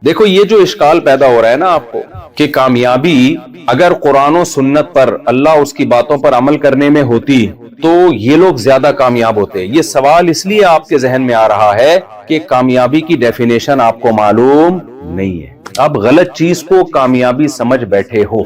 دیکھو یہ جو اشکال پیدا ہو رہا ہے نا آپ کو کہ کامیابی اگر قرآن و سنت پر اللہ اس کی باتوں پر عمل کرنے میں ہوتی تو یہ لوگ زیادہ کامیاب ہوتے. یہ سوال اس لیے آپ کے ذہن میں آ رہا ہے کہ کامیابی کی ڈیفینیشن آپ کو معلوم نہیں ہے. آپ غلط چیز کو کامیابی سمجھ بیٹھے ہو.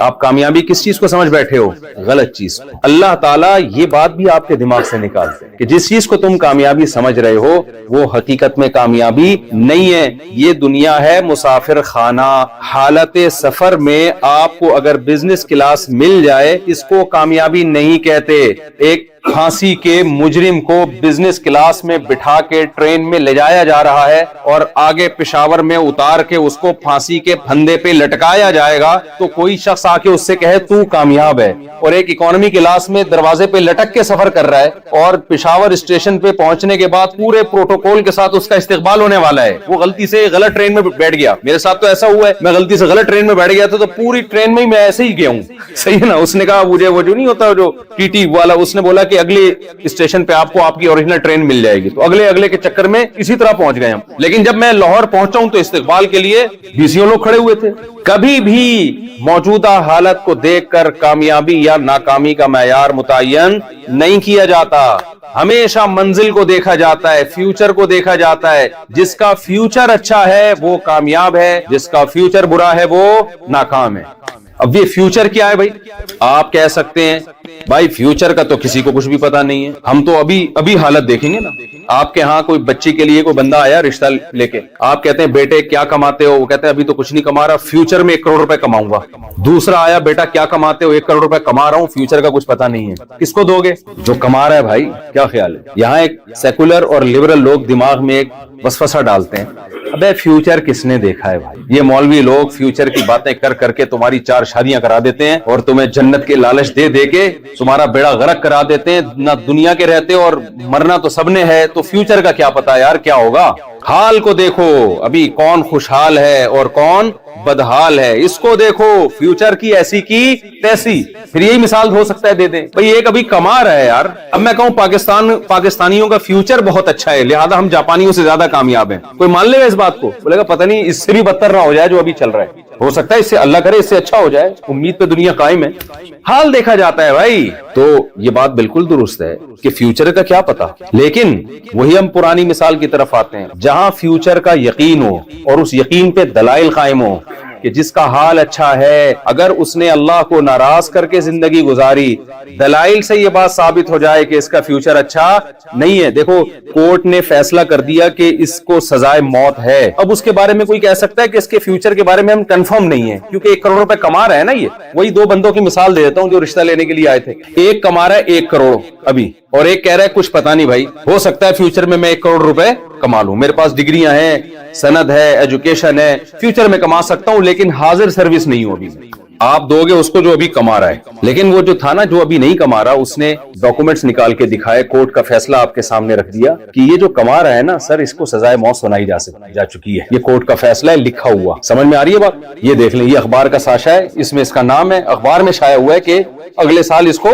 آپ کامیابی کس چیز کو سمجھ بیٹھے ہو؟ غلط چیز کو. اللہ تعالیٰ یہ بات بھی آپ کے دماغ سے نکالتے ہیں کہ جس چیز کو تم کامیابی سمجھ رہے ہو وہ حقیقت میں کامیابی نہیں ہے. یہ دنیا ہے مسافر خانہ. حالت سفر میں آپ کو اگر بزنس کلاس مل جائے اس کو کامیابی نہیں کہتے. ایک پھانسی کے مجرم کو بزنس کلاس میں بٹھا کے ٹرین میں لے جایا جا رہا ہے اور آگے پشاور میں اتار کے اس کو پھانسی کے پھندے پہ لٹکایا جائے گا تو کوئی شخص آ کے اس سے کہے تو کامیاب ہے. اور ایک اکانومی کلاس میں دروازے پہ لٹک کے سفر کر رہا ہے اور پشاور اسٹیشن پہ پہنچنے کے بعد پورے پروٹوکول کے ساتھ اس کا استقبال ہونے والا ہے. وہ غلطی سے غلط ٹرین میں بیٹھ گیا. میرے ساتھ تو ایسا ہوا ہے, میں غلطی سے غلط ٹرین میں بیٹھ گیا تھا تو پوری ٹرین میں ہی میں ایسے ہی گیا ہوں. صحیح ہے نا. اس نے کہا مجھے وہ جو نہیں ہوتا جو ٹی ٹی والا, اس نے بولا کہ اگلے اسٹیشن پہ آپ کو آپ کی اوریجنل ٹرین مل جائے گی. تو اگلے کے چکر میں اسی طرح پہنچ گئے ہم. لیکن جب میں لاہور پہنچا ہوں تو استقبال کے لیے 20 لوگ کھڑے ہوئے تھے. کبھی بھی موجودہ حالت کو دیکھ کر کامیابی یا ناکامی کا معیار متعین نہیں کیا جاتا. ہمیشہ منزل کو دیکھا جاتا ہے, فیوچر کو دیکھا جاتا ہے. جس کا فیوچر اچھا ہے وہ کامیاب ہے, جس کا فیوچر برا ہے وہ ناکام ہے. اب یہ فیوچر کیا ہے بھائی؟ آپ کہہ سکتے ہیں بھائی فیوچر کا تو کسی کو کچھ بھی پتا نہیں ہے. ہم تو ابھی حالت دیکھیں گے نا. آپ کے ہاں کوئی بچی کے لیے کوئی بندہ آیا رشتہ لے کے, آپ کہتے ہیں بیٹے کیا کماتے ہو؟ وہ کہتے ہیں ابھی تو کچھ نہیں کما رہا, فیوچر میں 1 کروڑ روپے کماؤں گا. دوسرا آیا بیٹا کیا کماتے ہو؟ 1 کروڑ روپے کما رہا ہوں, فیوچر کا کچھ پتا نہیں ہے. کس کو دو گے؟ جو کما رہا ہے. بھائی کیا خیال ہے؟ یہاں ایک سیکولر اور لبرل لوگ دماغ میں ایک وسوسہ ڈالتے ہیں, ابے فیوچر کس نے دیکھا ہے بھائی؟ یہ مولوی لوگ فیوچر کی باتیں کر کے تمہاری 4 شادیاں کرا دیتے ہیں اور تمہیں جنت کے لالچ دے کے تمہارا بیڑا غرق کرا دیتے ہیں. نہ دنیا کے رہتے اور مرنا تو سب نے ہے, تو فیوچر کا کیا پتا یار کیا ہوگا. حال کو دیکھو ابھی کون خوشحال ہے اور کون بدحال ہے, اس کو دیکھو. فیوچر کی ایسی کی تیسی. پھر یہی مثال ہو سکتا ہے دے دیں بھئی ایک ابھی کما رہا ہے یار. اب میں کہوں پاکستانیوں کا فیوچر بہت اچھا ہے لہذا ہم جاپانیوں سے زیادہ کامیاب ہیں, کوئی مان لے گا اس بات کو؟ بولے گا پتہ نہیں اس سے بھی بدتر نہ ہو جائے جو ابھی چل رہا ہے. ہو سکتا ہے اس سے اللہ کرے اس سے اچھا ہو جائے, امید پہ دنیا قائم ہے. حال دیکھا جاتا ہے بھائی. تو یہ بات بالکل درست ہے کہ فیوچر کا کیا پتا, لیکن وہی ہم پرانی مثال کی طرف آتے ہیں جہاں فیوچر کا یقین ہو اور اس یقین پہ دلائل قائم ہو کہ جس کا حال اچھا ہے اگر اس نے اللہ کو ناراض کر کے زندگی گزاری, دلائل سے یہ بات ثابت ہو جائے کہ اس کا فیوچر اچھا نہیں ہے. دیکھو کورٹ نے فیصلہ کر دیا کہ اس کو سزائے موت ہے. اب اس کے بارے میں کوئی کہہ سکتا ہے کہ اس کے فیوچر کے بارے میں ہم کنفرم نہیں ہے کیونکہ 1 کروڑ روپے کما رہا ہے نا. یہ وہی 2 بندوں کی مثال دے دیتا ہوں جو رشتہ لینے کے لیے آئے تھے. ایک کما رہا ہے 1 کروڑ ابھی اور ایک کہہ رہا ہے کچھ پتا نہیں بھائی, ہو سکتا ہے فیوچر میں 1 کروڑ روپے کما لوں, میرے پاس ڈگریاں ہیں, سند ہے, ایجوکیشن ہے, فیوچر میں کما سکتا ہوں لیکن حاضر سروس نہیں ہو ابھی. آپ دو گے اس کو جو ابھی کما رہا ہے, لیکن وہ جو تھا نا جو ابھی نہیں کما رہا اس نے ڈاکومنٹس نکال کے دکھائے, کورٹ کا فیصلہ آپ کے سامنے رکھ دیا کہ یہ جو کما رہا ہے نا سر اس کو سزائے موت سنائی جا چکی ہے, یہ کورٹ کا فیصلہ ہے لکھا ہوا. سمجھ میں آ رہی ہے بات؟ یہ دیکھ لیں, یہ اخبار کا ساشا ہے, اس میں اس کا نام ہے, اخبار میں شائع ہوا ہے کہ اگلے سال اس کو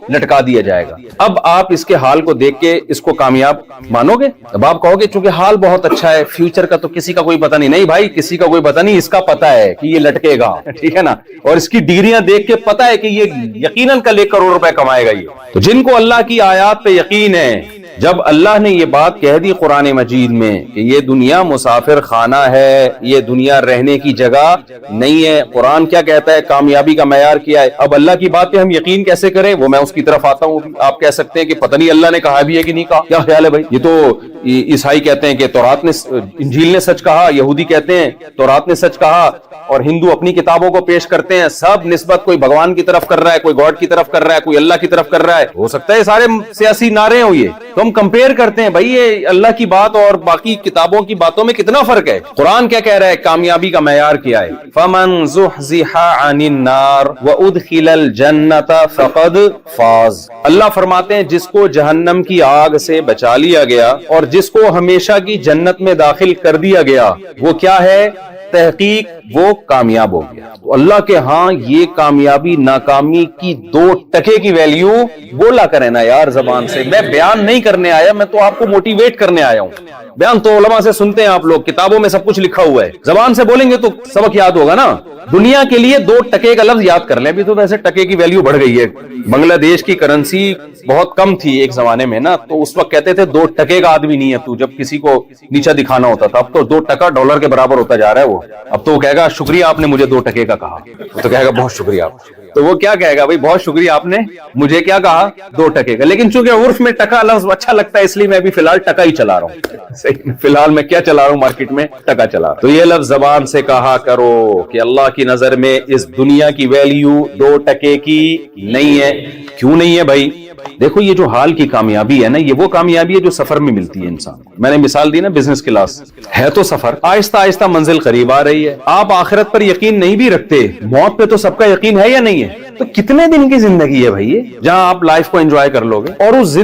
لٹکا دیا جائے گا. اب آپ اس کے حال کو دیکھ کے اس کو کامیاب مانو گے؟ اب آپ کہو گے چونکہ حال بہت اچھا ہے, فیوچر کا تو کسی کا کوئی پتہ نہیں. نہیں بھائی کسی کا کوئی پتہ نہیں, اس کا پتہ ہے کہ یہ لٹکے گا, ٹھیک ہے نا, اور اس کی ڈگریاں دیکھ کے پتہ ہے کہ یہ یقیناً کل 1 کروڑ روپے کمائے گا. یہ تو جن کو اللہ کی آیات پہ یقین ہے, جب اللہ نے یہ بات کہہ دی قرآن مجید میں کہ یہ دنیا مسافر خانہ ہے, یہ دنیا رہنے کی جگہ نہیں ہے. قرآن کیا کہتا ہے, کامیابی کا معیار کیا ہے. اب اللہ کی بات پہ ہم یقین کیسے کریں, وہ میں اس کی طرف آتا ہوں. آپ کہہ سکتے ہیں کہ پتہ نہیں اللہ نے کہا بھی ہے کہ نہیں کہا. کیا خیال ہے بھائی؟ یہ تو عیسائی کہتے ہیں کہ تورات نے, انجیل نے سچ کہا, یہودی کہتے ہیں تورات نے سچ کہا, اور ہندو اپنی کتابوں کو پیش کرتے ہیں. سب نسبت کوئی بھگوان کی طرف کر رہا ہے, کوئی گاڈ کی طرف کر رہا ہے, کوئی اللہ کی طرف کر رہا ہے. ہو سکتا ہے سارے سیاسی نعرے ہوں. یہ تو ہم کمپیئر کرتے ہیں بھائی یہ اللہ کی بات اور باقی کتابوں کی باتوں میں کتنا فرق ہے. قرآن کیا کہہ رہا ہے, کامیابی کا معیار کیا ہے؟ فَمَنْ زُحْزِحَ عَنِ النَّارِ وَأُدْخِلَ الْجَنَّةَ فَقَدْ فَازَ. اللہ فرماتے ہیں جس کو جہنم کی آگ سے بچا لیا گیا اور جس کو ہمیشہ کی جنت میں داخل کر دیا گیا, وہ کیا ہے؟ تحقیق وہ کامیاب ہو گیا. تو اللہ کے ہاں یہ کامیابی ناکامی کی 2 ٹکے کی ویلیو بولا کریں نا یار زبان سے, میں بیان نہیں کرنے آیا, میں تو آپ کو موٹیویٹ کرنے آیا ہوں. بیان تو علماء سے سنتے ہیں آپ لوگ, کتابوں میں سب کچھ لکھا ہوا ہے, زبان سے بولیں گے تو سبق یاد ہوگا نا. دنیا کے لیے 2 ٹکے کا لفظ یاد کر لیں. ابھی تو ویسے ٹکے کی ویلیو بڑھ گئی ہے, بنگلہ دیش کی کرنسی بہت کم تھی ایک زمانے میں نا, تو اس وقت کہتے تھے 2 ٹکے کا آدمی نہیں ہے تو, جب کسی کو نیچا دکھانا ہوتا تھا. اب تو 2 ٹکا ڈالر کے برابر ہوتا جا رہا ہے وہ. اب تو وہ کہے گا شکریہ آپ نے مجھے 2 ٹکے کا کہا, وہ تو کہے گا بہت شکریہ آپ. تو وہ کیا کہے گا, بھائی بہت شکریہ آپ نے مجھے کیا کہا, 2 ٹکے کا. لیکن چونکہ عرف میں ٹکا لفظ اچھا لگتا ہے اس لیے میں بھی فی الحال ٹکا ہی چلا رہا ہوں. فی الحال میں کیا چلا رہا ہوں, مارکیٹ میں ٹکا چلا رہا ہوں. تو یہ لفظ زبان سے کہا کرو کہ اللہ کی نظر میں اس دنیا کی ویلیو 2 ٹکے کی نہیں ہے. کیوں نہیں ہے بھائی؟ دیکھو یہ جو حال کی کامیابی ہے نا, یہ وہ کامیابی ہے جو سفر میں ملتی ہے انسان. میں نے مثال دی نا بزنس کلاس, ہے تو سفر, آہستہ آہستہ منزل قریب آ رہی ہے. آپ آخرت پر یقین نہیں بھی رکھتے, موت پہ تو سب کا یقین ہے یا نہیں ہے؟ تو کتنے دن کی زندگی ہے بھائی یہ, جہاں آپ لائف کو انجوائے کر لو گے. اور اس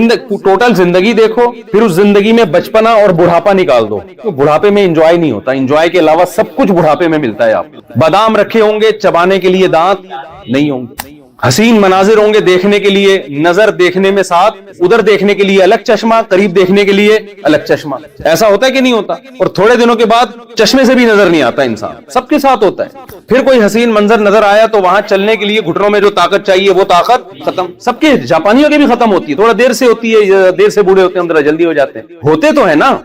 ٹوٹل زندگی دیکھو, پھر اس زندگی میں بچپنا اور بڑھاپا نکال دو. تو بڑھاپے میں انجوائے نہیں ہوتا, انجوائے کے علاوہ سب کچھ بڑھاپے میں ملتا ہے. آپ بادام رکھے ہوں گے, چبانے کے لیے دانت نہیں ہوں گے. حسین مناظر ہوں گے دیکھنے کے لیے, نظر دیکھنے میں ساتھ, ادھر دیکھنے کے لیے الگ چشمہ, قریب دیکھنے کے لیے الگ چشمہ. ایسا ہوتا ہے کہ نہیں ہوتا؟ اور تھوڑے دنوں کے بعد چشمے سے بھی نظر نہیں آتا انسان. سب کے ساتھ ہوتا ہے. پھر کوئی حسین منظر نظر آیا تو وہاں چلنے کے لیے گھٹنوں میں جو طاقت چاہیے وہ طاقت ختم. سب کے, جاپانیوں کے بھی ختم ہوتی ہے, تھوڑا دیر سے ہوتی ہے, دیر سے بوڑھے ہوتے ہیں, اندر جلدی ہو جاتے ہیں, ہوتے تو ہے نا.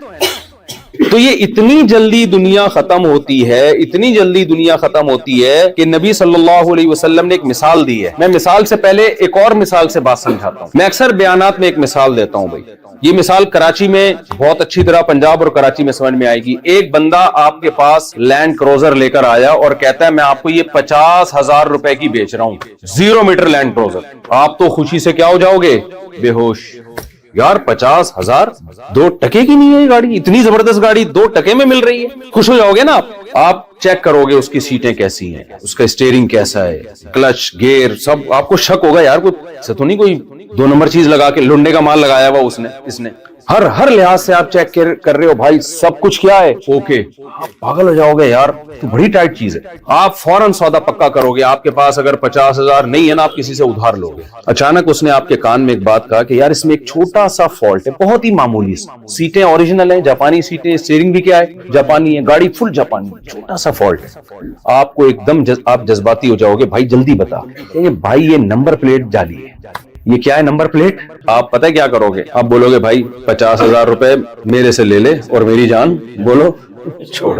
تو یہ اتنی جلدی دنیا ختم ہوتی ہے, اتنی جلدی دنیا ختم ہوتی ہے کہ نبی صلی اللہ علیہ وسلم نے ایک مثال دی ہے. میں مثال سے پہلے ایک اور مثال سے بات سمجھاتا ہوں. میں اکثر بیانات میں ایک مثال دیتا ہوں بھائی. یہ مثال کراچی میں بہت اچھی طرح, پنجاب اور کراچی میں سمجھ میں آئے گی. ایک بندہ آپ کے پاس لینڈ کروزر لے کر آیا اور کہتا ہے میں آپ کو یہ 50,000 روپے کی بیچ رہا ہوں, 0 میٹر لینڈ کروزر. آپ تو خوشی سے کیا ہو جاؤ گے, بے ہوش. یار 50,000 2 ٹکے کی نہیں ہے یہ گاڑی, اتنی زبردست گاڑی 2 ٹکے میں مل رہی ہے. خوش ہو جاؤ گے نا آپ چیک کرو گے اس کی سیٹیں کیسی ہیں, اس کا اسٹیئرنگ کیسا ہے, کلچ گیئر سب. آپ کو شک ہوگا یار کوئی ایسا تو نہیں کوئی 2 نمبر چیز لگا کے لنڈے کا مال لگایا ہوا اس نے. ہر لحاظ سے آپ چیک کر رہے ہو بھائی سب کچھ کیا ہے اوکے. پاگل ہو جاؤ گے یار, تو بڑی ٹائٹ چیز ہے. آپ فوراً سودا پکا کرو گے. آپ کے پاس اگر 50,000 نہیں ہے نا, آپ کسی سے ادھار لو گے. اچانک اس نے آپ کے کان میں ایک بات کہا کہ یار اس میں ایک چھوٹا سا فالٹ ہے, بہت ہی معمولی. سیٹیں اوریجنل ہیں, جاپانی سیٹیں, اسٹیئرنگ بھی کیا ہے جاپانی ہے, گاڑی فل جاپانی, چھوٹا سا فالٹ ہے. آپ کو ایک دم آپ جذباتی ہو جاؤ گے, بھائی جلدی بتا. بھائی یہ نمبر پلیٹ جعلی ہے. یہ کیا ہے نمبر پلیٹ؟ آپ پتہ کیا کرو گے, آپ بولو گے بھائی 50,000 روپے میرے سے لے لے اور میری جان بولو چھوڑ.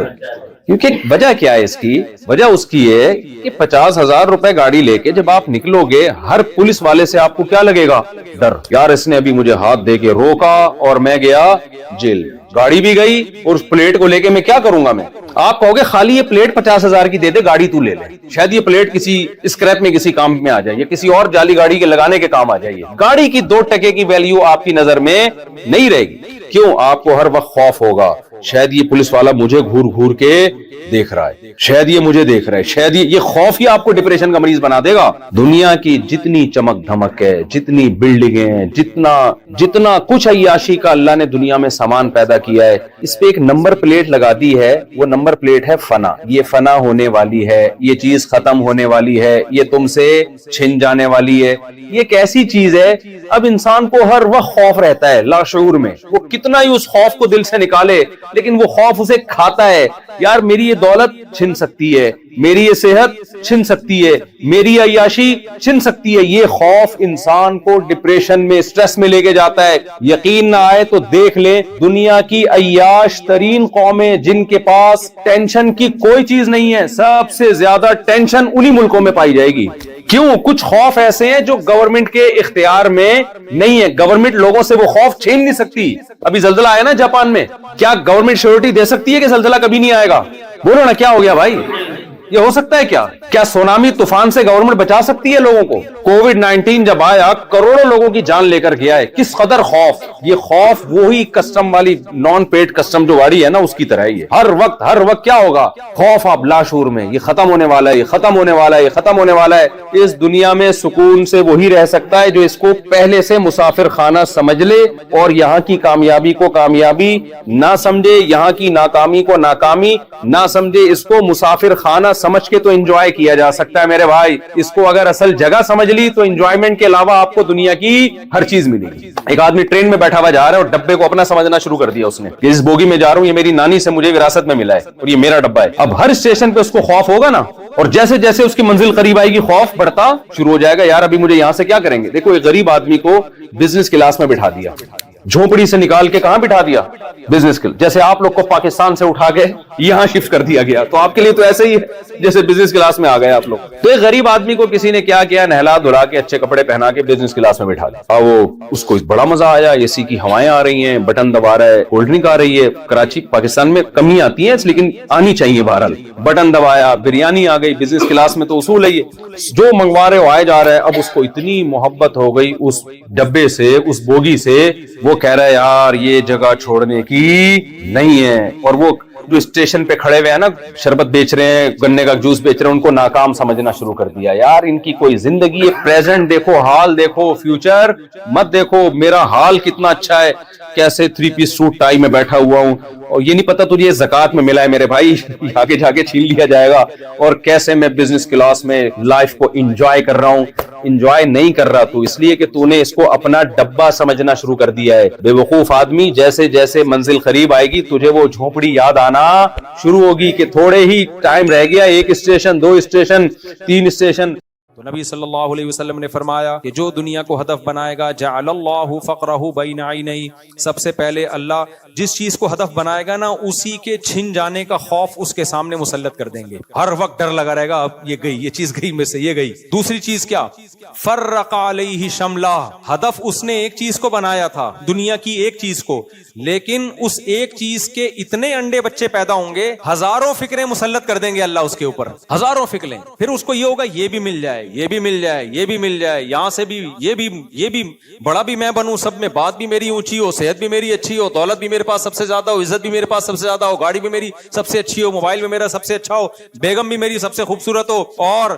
کیونکہ وجہ کیا ہے اس کی؟ وجہ اس کی ہے کہ 50,000 روپے گاڑی لے کے جب آپ نکلو گے, ہر پولیس والے سے آپ کو کیا لگے گا, ڈر. یار اس نے ابھی مجھے ہاتھ دے کے روکا اور میں گیا جیل. گاڑی بھی گئی اور اس پلیٹ کو لے کے میں کیا کروں گا. میں آپ کہو گے خالی یہ پلیٹ 50,000 کی دے دے, گاڑی تو لے لے. شاید یہ پلیٹ کسی اسکریپ میں کسی کام میں آ جائے, یا کسی اور جعلی گاڑی کے لگانے کے کام آ جائے. گاڑی کی 2 ٹکے کی ویلیو آپ کی نظر میں نہیں رہے گی. کیوں؟ آپ کو ہر وقت خوف ہوگا, شاید یہ پولیس والا مجھے گھور گھور کے دیکھ رہا ہے, شاید یہ مجھے دیکھ رہا ہے, شاید یہ خوف ہی آپ کو ڈپریشن کا مریض بنا دے گا. دنیا کی جتنی چمک دھمک ہے, جتنی بلڈنگیں, جتنا کچھ عیاشی کا اللہ نے دنیا میں سامان پیدا کیا ہے, اس پہ ایک نمبر پلیٹ لگا دی ہے. وہ نمبر پلیٹ ہے فنا. یہ فنا ہونے والی ہے, یہ چیز ختم ہونے والی ہے, یہ تم سے چھن جانے والی ہے. یہ ایک ایسی چیز ہے, اب انسان کو ہر وقت خوف رہتا ہے لاشعور میں. وہ کتنا ہی اس خوف کو دل سے نکالے لیکن وہ خوف اسے کھاتا ہے. یار میری یہ دولت چھن سکتی ہے, میری یہ صحت چھن سکتی ہے, میری عیاشی چھن سکتی ہے. یہ خوف انسان کو ڈپریشن میں, سٹریس میں لے کے جاتا ہے. یقین نہ آئے تو دیکھ لیں, دنیا کی عیاش ترین قومیں جن کے پاس ٹینشن کی کوئی چیز نہیں ہے, سب سے زیادہ ٹینشن انہی ملکوں میں پائی جائے گی. کیوں؟ کچھ خوف ایسے ہیں جو گورنمنٹ کے اختیار میں نہیں ہے. گورنمنٹ لوگوں سے وہ خوف چھین نہیں سکتی. ابھی زلزلہ آیا نا جاپان میں, کیا گورنمنٹ شیورٹی دے سکتی ہے کہ زلزلہ کبھی نہیں آئے گا؟ بولو نا, کیا ہو گیا بھائی؟ یہ ہو سکتا ہے کیا سونامی طوفان سے گورنمنٹ بچا سکتی ہے لوگوں کو؟ کووڈ-19 جب آیا کروڑوں لوگوں کی جان لے کر گیا ہے. کس قدر خوف. یہ خوف وہی کسٹم والی نان پیڈ کسٹم جو واری ہے نا, اس کی طرح ہی ہے. ہر وقت کیا ہوگا؟ خوف. آپ لاشعور میں, یہ ختم ہونے والا ہے, یہ ختم ہونے والا ہے, یہ ختم ہونے والا ہے. اس دنیا میں سکون سے وہی رہ سکتا ہے جو اس کو پہلے سے مسافر خانہ سمجھ لے اور یہاں کی کامیابی کو کامیابی نہ سمجھے, یہاں کی ناکامی کو ناکامی نہ سمجھے, اس کو مسافر خانہ سمجھ کے تو انجوائے کیا جا سکتا ہے میرے بھائی. اس کو اگر اصل جگہ سمجھ لی تو انجوائمنٹ کے علاوہ آپ کو دنیا کی ہر چیز ملے گی. ایک آدمی ٹرین میں بیٹھا ہوا جا رہا ہے اور ڈبے کو اپنا سمجھنا شروع کر دیا اس نے. اس بوگی میں جا رہا ہوں, یہ میری نانی سے مجھے وراثت میں ملا ہے اور یہ میرا ڈبہ ہے. اب ہر اسٹیشن پہ اس کو خوف ہوگا نا, اور جیسے جیسے اس کی منزل قریب آئے گی خوف بڑھتا شروع ہو جائے گا, یار ابھی مجھے یہاں سے کیا کریں گے. دیکھو ایک غریب آدمی کو بزنس کلاس میں بٹھا دیا, جھونپڑی سے نکال کے کہاں بٹھا دیا, بزنس کلاس. جیسے آپ لوگ کو پاکستان سے اٹھا کے یہاں شفٹ کر دیا گیا, تو آپ کے لیے تو ایسے ہی جیسے بزنس کلاس میں آ گئے آپ لوگ. تو ایک غریب آدمی کو کسی نے کیا کیا, نہلا دھلا کے اچھے کپڑے پہنا کے بزنس کلاس میں بٹھا دیا. وہ اس کو بڑا مزہ آیا, اے سی کی ہوائیں آ رہی ہیں, بٹن دبا رہا ہے, کولڈ ڈرنک آ رہی ہے. کراچی پاکستان میں کمی آتی ہیں لیکن آنی چاہیے. بہرحال بٹن دبایا, بریانی آ گئی. بزنس کلاس میں تو اصول ہے یہ جو منگوا رہے ہو آئے جا رہا ہے. اب اس کو اتنی محبت ہو گئی اس ڈبے سے, اس بوگی سے, وہ کہہ رہا ہے یار یہ جگہ چھوڑنے کی نہیں ہے. اور وہ جو اسٹیشن پہ کھڑے ہوئے ہیں نا, شربت بیچ رہے ہیں, گنے کا جوس بیچ رہے ہیں, ان کو ناکام سمجھنا شروع کر دیا. یار ان کی کوئی زندگی ہے, پریزنٹ دیکھو, حال دیکھو, فیوچر مت دیکھو. میرا حال کتنا اچھا ہے, کیسے 3 پیس سوٹ ٹائی میں بیٹھا ہوا ہوں, اور یہ نہیں پتا تجھے یہ زکات میں ملا ہے میرے بھائی, آگے جا کے چھین لیا جائے گا. اور کیسے میں بزنس کلاس میں لائف کو انجوائے کر رہا ہوں. انجوائے نہیں کر رہا تو اس لیے کہ تو نے اس کو اپنا ڈبہ سمجھنا شروع کر دیا ہے. بے وقوف آدمی, جیسے جیسے منزل قریب آئے گی تجھے وہ جھونپڑی یاد آنا شروع ہوگی کہ تھوڑے ہی ٹائم رہ گیا, 1 اسٹیشن 2 اسٹیشن 3 اسٹیشن. تو نبی صلی اللہ علیہ وسلم نے فرمایا کہ جو دنیا کو ہدف بنائے گا جعل اللہ فقرہ بین عینیہ, سب سے پہلے اللہ جس چیز کو ہدف بنائے گا نا اسی کے چھن جانے کا خوف اس کے سامنے مسلط کر دیں گے. ہر وقت ڈر لگا رہے گا, اب یہ گئی, یہ چیز گئی میں سے, یہ گئی. دوسری چیز کیا, فرق علیہ شملہ, ہدف اس نے ایک چیز کو بنایا تھا, دنیا کی ایک چیز کو, لیکن اس ایک چیز کے اتنے انڈے بچے پیدا ہوں گے, ہزاروں فکریں مسلط کر دیں گے اللہ اس کے اوپر, ہزاروں فکریں. پھر اس کو یہ ہوگا یہ بھی مل جائے, یہ بھی مل جائے, یہ بھی مل جائے, یہاں سے بھی یہ بھی بڑا بھی میں بنوں, سب میں بات بھی میری اونچی ہو, صحت بھی میری اچھی ہو, دولت بھی میرے پاس سب سے زیادہ ہو, عزت بھی میرے پاس سب سے زیادہ ہو, گاڑی بھی میری سب سے اچھی ہو, موبائل بھی میرا سب سے اچھا ہو, بیگم بھی میری سب سے خوبصورت ہو, اور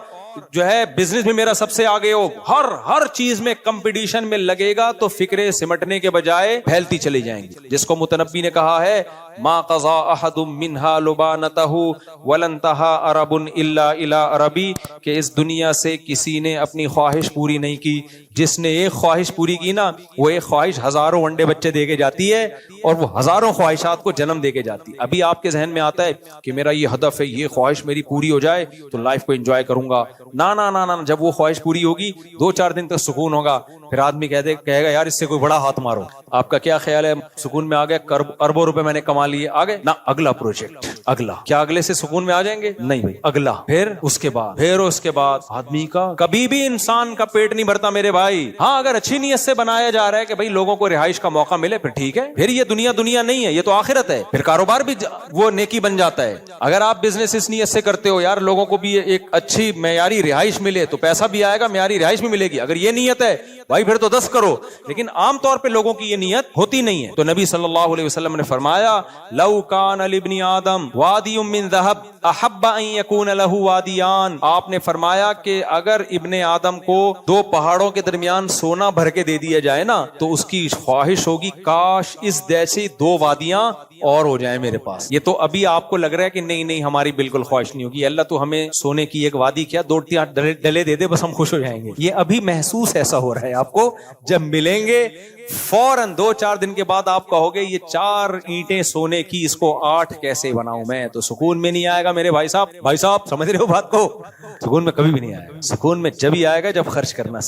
جو ہے بزنس بھی میرا سب سے آگے ہو. ہر چیز میں کمپٹیشن میں لگے گا تو فکریں سمٹنے کے بجائے پھیلتی چلی جائیں گی. جس کو متنبی نے کہا ہے ما قضا احد منها لبانته ولن انتهى عرب الا الى عربی, کہ اس دنیا سے کسی نے اپنی خواہش پوری نہیں کی. جس نے ایک خواہش پوری کی نا, وہ ایک خواہش ہزاروں انڈے بچے دے کے جاتی ہے, اور وہ ہزاروں خواہشات کو جنم دے کے جاتی ہے. ابھی آپ کے ذہن میں آتا ہے کہ میرا یہ ہدف ہے, یہ خواہش میری پوری ہو جائے تو لائف کو انجوائے کروں گا. نا نا نا نا, جب وہ خواہش پوری ہوگی 2-4 دن تک سکون ہوگا, پھر آدمی کہے گا یار اس سے کوئی بڑا ہاتھ مارو. آپ کا کیا خیال ہے, سکون میں آ گئے, اربوں روپے میں نے کما لیے, آگے نہ اگلا پروجیکٹ, اگلا. کیا اگلے سے سکون میں آ جائیں گے؟ نہیں بھائی, اگلا, پھر اس کے بعد آدمی کا کبھی بھی انسان کا پیٹ نہیں بھرتا میرے بھائی. ہاں اگر اچھی نیت سے بنایا جا رہا ہے کہ بھائی لوگوں کو رہائش کا موقع ملے, پھر ٹھیک ہے, پھر یہ دنیا نہیں ہے, یہ تو آخرت ہے. پھر کاروبار بھی وہ نیکی بن جاتا ہے. اگر آپ بزنس اس نیت سے کرتے ہو یار لوگوں کو بھی ایک اچھی معیاری رہائش ملے, تو پیسہ بھی آئے گا, معیاری رہائش بھی ملے گی. اگر یہ نیت ہے بھائی پھر تو 10 کرو, لیکن عام طور پہ لوگوں کی یہ نیت ہوتی نہیں ہے. تو نبی صلی اللہ علیہ وسلم نے فرمایا لو کان لابن آدم وادی من ذهب احب ان يكون له وادیان. آپ نے فرمایا کہ اگر ابن آدم کو 2 پہاڑوں کے درمیان سونا بھر کے دے دیا جائے نا, تو اس کی خواہش ہوگی کاش اس جیسی 2 وادیاں اور ہو جائیں میرے پاس. یہ تو ابھی آپ کو لگ رہا ہے کہ نہیں ہماری بالکل خواہش نہیں ہوگی, اللہ تو ہمیں سونے کی ایک وادی کیا 2-3 ڈلے دے دے بس ہم خوش ہو جائیں گے. یہ ابھی محسوس ایسا ہو رہا ہے آپ کو, جب ملیں گے فوراً 2-4 دن کے بعد آپ کہو گے یہ 4 اینٹیں سونے کی, اس کو 8 کیسے بناؤں میں. تو سکون میں نہیں آئے گا میرے بھائی صاحب, سمجھ رہے ہو بات کو, سکون میں کبھی بھی نہیں آئے گا. سکون میں جب ہی آئے گا جب خرچ کرنا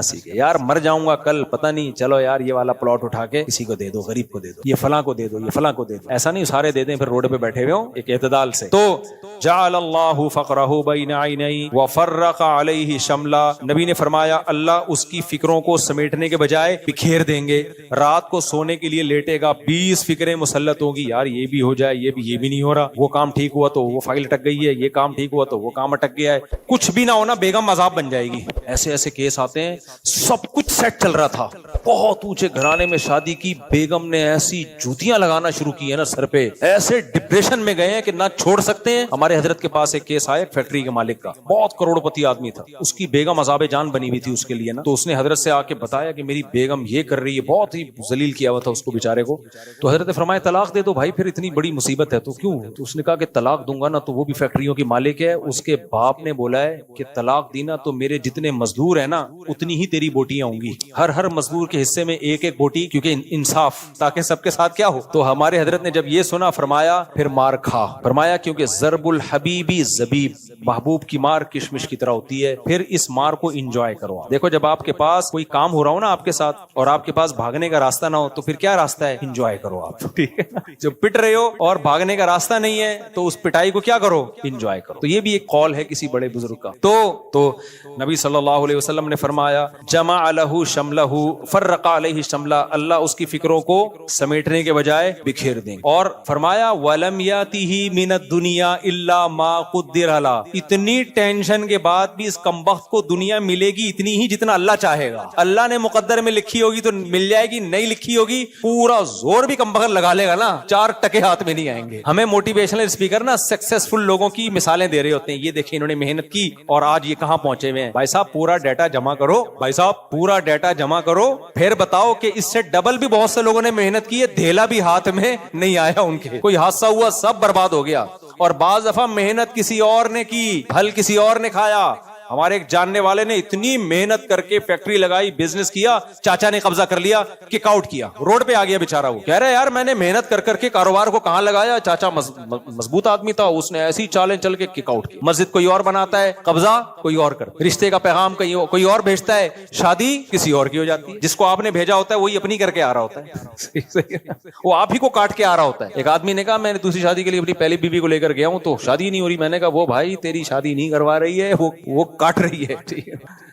سیکھے. یار مر جاؤں گا کل پتہ نہیں, چلو یار یہ والا پلاٹ اٹھا کے کسی کو دے دو, غریب کو دے دو, یہ فلاں کو دے دو, یہ فلاں کو دے دو. ایسا نہیں سارے دے دیں پھر روڈ پہ بیٹھے ہوئے ہوں, ایک اعتدال سے. تو جعل اللہ فقرہ بین عینیہ وفرق علیہ شملہ. نبی نے فرمایا اللہ اس کی فکروں کو سمیٹنے کے بجائے بکھیر دیں گے. رات کو سونے کے لیے لیٹے گا, 20 فکریں مسلط ہوگی, یار یہ بھی ہو جائے, یہ بھی نہیں ہو رہا, وہ کام ٹھیک ہوا تو وہ فائل اٹک گئی ہے, یہ کام ٹھیک ہوا تو وہ کام اٹک گیا ہے. کچھ بھی نہ ہونا بیگم عذاب بن جائے گی. ایسے کیس آتے ہیں, سب کچھ سیٹ چل رہا تھا, بہت اونچے گھرانے میں شادی کی, بیگم نے ایسی جوتیاں لگانا شروع کی ہے نا سر پہ, ایسے ڈپریشن میں گئے ہیں کہ نہ چھوڑ سکتے ہیں. ہمارے حضرت کے پاس ایک کیس آیا, فیکٹری کے مالک کا, بہت کروڑ پتی آدمی تھا, اس کی بیگم عذاب جان بنی ہوئی تھی اس کے لیے نا, تو اس نے حضرت سے آ کے بتایا کہ میری بیگم یہ کر رہی ہے, بہت ہی ذلیل کیا ہوا تھا اس کو بیچارے کو. تو حضرت نے فرمایا طلاق دے دو بھائی, پھر اتنی بڑی مصیبت ہے تو کیوں؟ تو اس نے کہا کہ طلاق دوں گا نا تو وہ بھی فیکٹریوں کی مالک ہے. اس کے باپ نے بولا ہے کہ طلاق دینا تو میرے جتنے مزدور ہیں نا اتنی ہی تیری بوٹیاں ہوں گی, ہر مزدور کے حصے میں ایک ایک بوٹی, کیونکہ انصاف, تاکہ سب کے ساتھ کیا ہو. تو ہمارے حضرت نے جب یہ سنا فرمایا پھر مار کھا. فرمایا کیونکہ ضرب الحبیبی زبیب, محبوب کی مار کشمش کی طرح ہوتی ہے, پھر اس مار کو انجوائے کرو. دیکھو جب آپ کے پاس کوئی کام ہو رہا ہو نا آپ کے ساتھ اور آپ کے پاس بھاگنے کا راستہ نہ ہو تو پھر کیا راستہ ہے؟ انجوائے کرو آپ, ٹھیک ہے. جب پٹ رہے ہو اور بھاگنے کا راستہ نہیں ہے تو اس پٹائی کو کیا کرو؟ انجوائے کرو. تو یہ بھی ایک قول ہے کسی بڑے بزرگ کا. تو نبی صلی اللہ علیہ وسلم نے فرمایا جمع لہ شملہ فرق علیہ شملہ, اللہ اس کی فکروں کو سمیٹنے کے بجائے بکھیر دیں. اور فرمایا ولم یاتہ من الدنیا الا ما قدر له, اتنی ٹینشن کے بعد بھی اس کمبخت کو دنیا ملے گی اتنی ہی جتنا اللہ چاہے گا. اللہ نے مقدر میں لکھی ہوگی تو مل جائے گی, نہیں لکھی ہوگی پورا زور بھی کمبخت لگا لے گا نا, 4 ٹکے ہاتھ میں نہیں آئیں گے. ہمیں موٹیویشنل اسپیکر نا سکسیسفل لوگوں کی مثالیں دے رہے ہوتے ہیں, یہ دیکھیں انہوں نے محنت کی اور آج یہ کہاں پہنچے ہوئے ہیں. بھائی صاحب پورا ڈیٹا جمع کرو, بھائی صاحب پورا ڈیٹا جمع کرو, پھر بتاؤ کہ اس سے ڈبل بھی بہت سے لوگوں نے محنت کی ہے, دھیلا بھی ہاتھ میں نہیں آیا ان کے, کوئی حادثہ ہوا سب برباد ہو گیا. اور بعض دفعہ محنت کسی اور نے کی, پھل کسی اور نے کھایا. ہمارے ایک جاننے والے نے اتنی محنت کر کے فیکٹری لگائی, بزنس کیا, چاچا نے قبضہ کر لیا, کک آؤٹ کیا, روڈ پہ آ گیا بیچارہ. وہ کہہ رہے یار میں نے محنت کر کے کاروبار کو کہاں لگایا, چاچا مضبوط آدمی تھا, اس نے ایسی چالیں چل کے کک آؤٹ کی. مسجد کوئی اور بناتا ہے, قبضہ کوئی اور کرتا, رشتے کا پیغام کوئی اور بھیجتا ہے, شادی کسی اور کی ہو جاتی ہے. جس کو آپ نے بھیجا ہوتا ہے وہی اپنی کر کے آ رہا ہوتا ہے, وہ آپ ہی کو کاٹ کے آ رہا ہوتا ہے. ایک آدمی نے کہا میں نے دوسری شادی کے لیے اپنی پہلی بیوی کو لے کر گیا ہوں تو شادی نہیں ہو رہی. میں نے کہا وہ بھائی تیری شادی نہیں کروا رہی ہے, وہ کاٹ رہی ہے.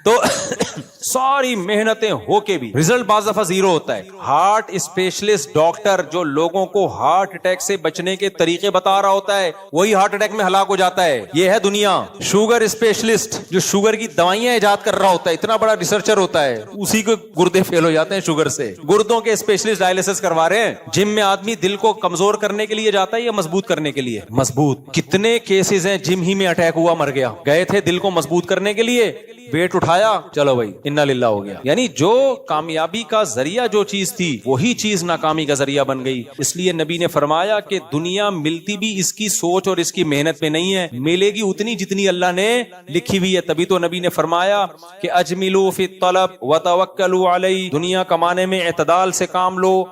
تو ساری محنتیں ہو کے بھی رزلٹ بعض دفعہ زیرو ہوتا ہے. ہارٹ اسپیشلسٹ ڈاکٹر جو لوگوں کو ہارٹ اٹیک سے بچنے کے طریقے بتا رہا ہوتا ہے وہی ہارٹ اٹیک میں ہلاک ہو جاتا ہے. یہ ہے دنیا. شوگر اسپیشلسٹ جو شوگر کی دوائیاں ایجاد کر رہا ہوتا ہے, اتنا بڑا ریسرچر ہوتا ہے, اسی کے گردے فیل ہو جاتے ہیں شوگر سے. گردوں کے اسپیشلسٹ ڈائلیسس کروا رہے ہیں. جم میں آدمی دل کو کمزور کرنے کے لیے جاتا ہے یا مضبوط کرنے کے لیے؟ مضبوط. کتنے کیسز ہیں جم ہی میں اٹیک ہوا مر گیا, گئے تھے دل کو مضبوط کرنے کے لیے, ویٹ اٹھایا, چلو بھائی انا للہ ہو گیا. یعنی جو کامیابی کا ذریعہ جو چیز تھی وہی چیز ناکامی کا ذریعہ بن گئی. اس لیے نبی نے فرمایا کہ دنیا ملتی بھی اس کی سوچ اور اس کی محنت پہ نہیں ہے, ملے گی اتنی جتنی اللہ نے لکھی ہوئی ہے. تبھی تو نبی نے فرمایا کہ اجملوا فی الطلب وتوکلوا علی, دنیا کمانے میں اعتدال سے کام لو,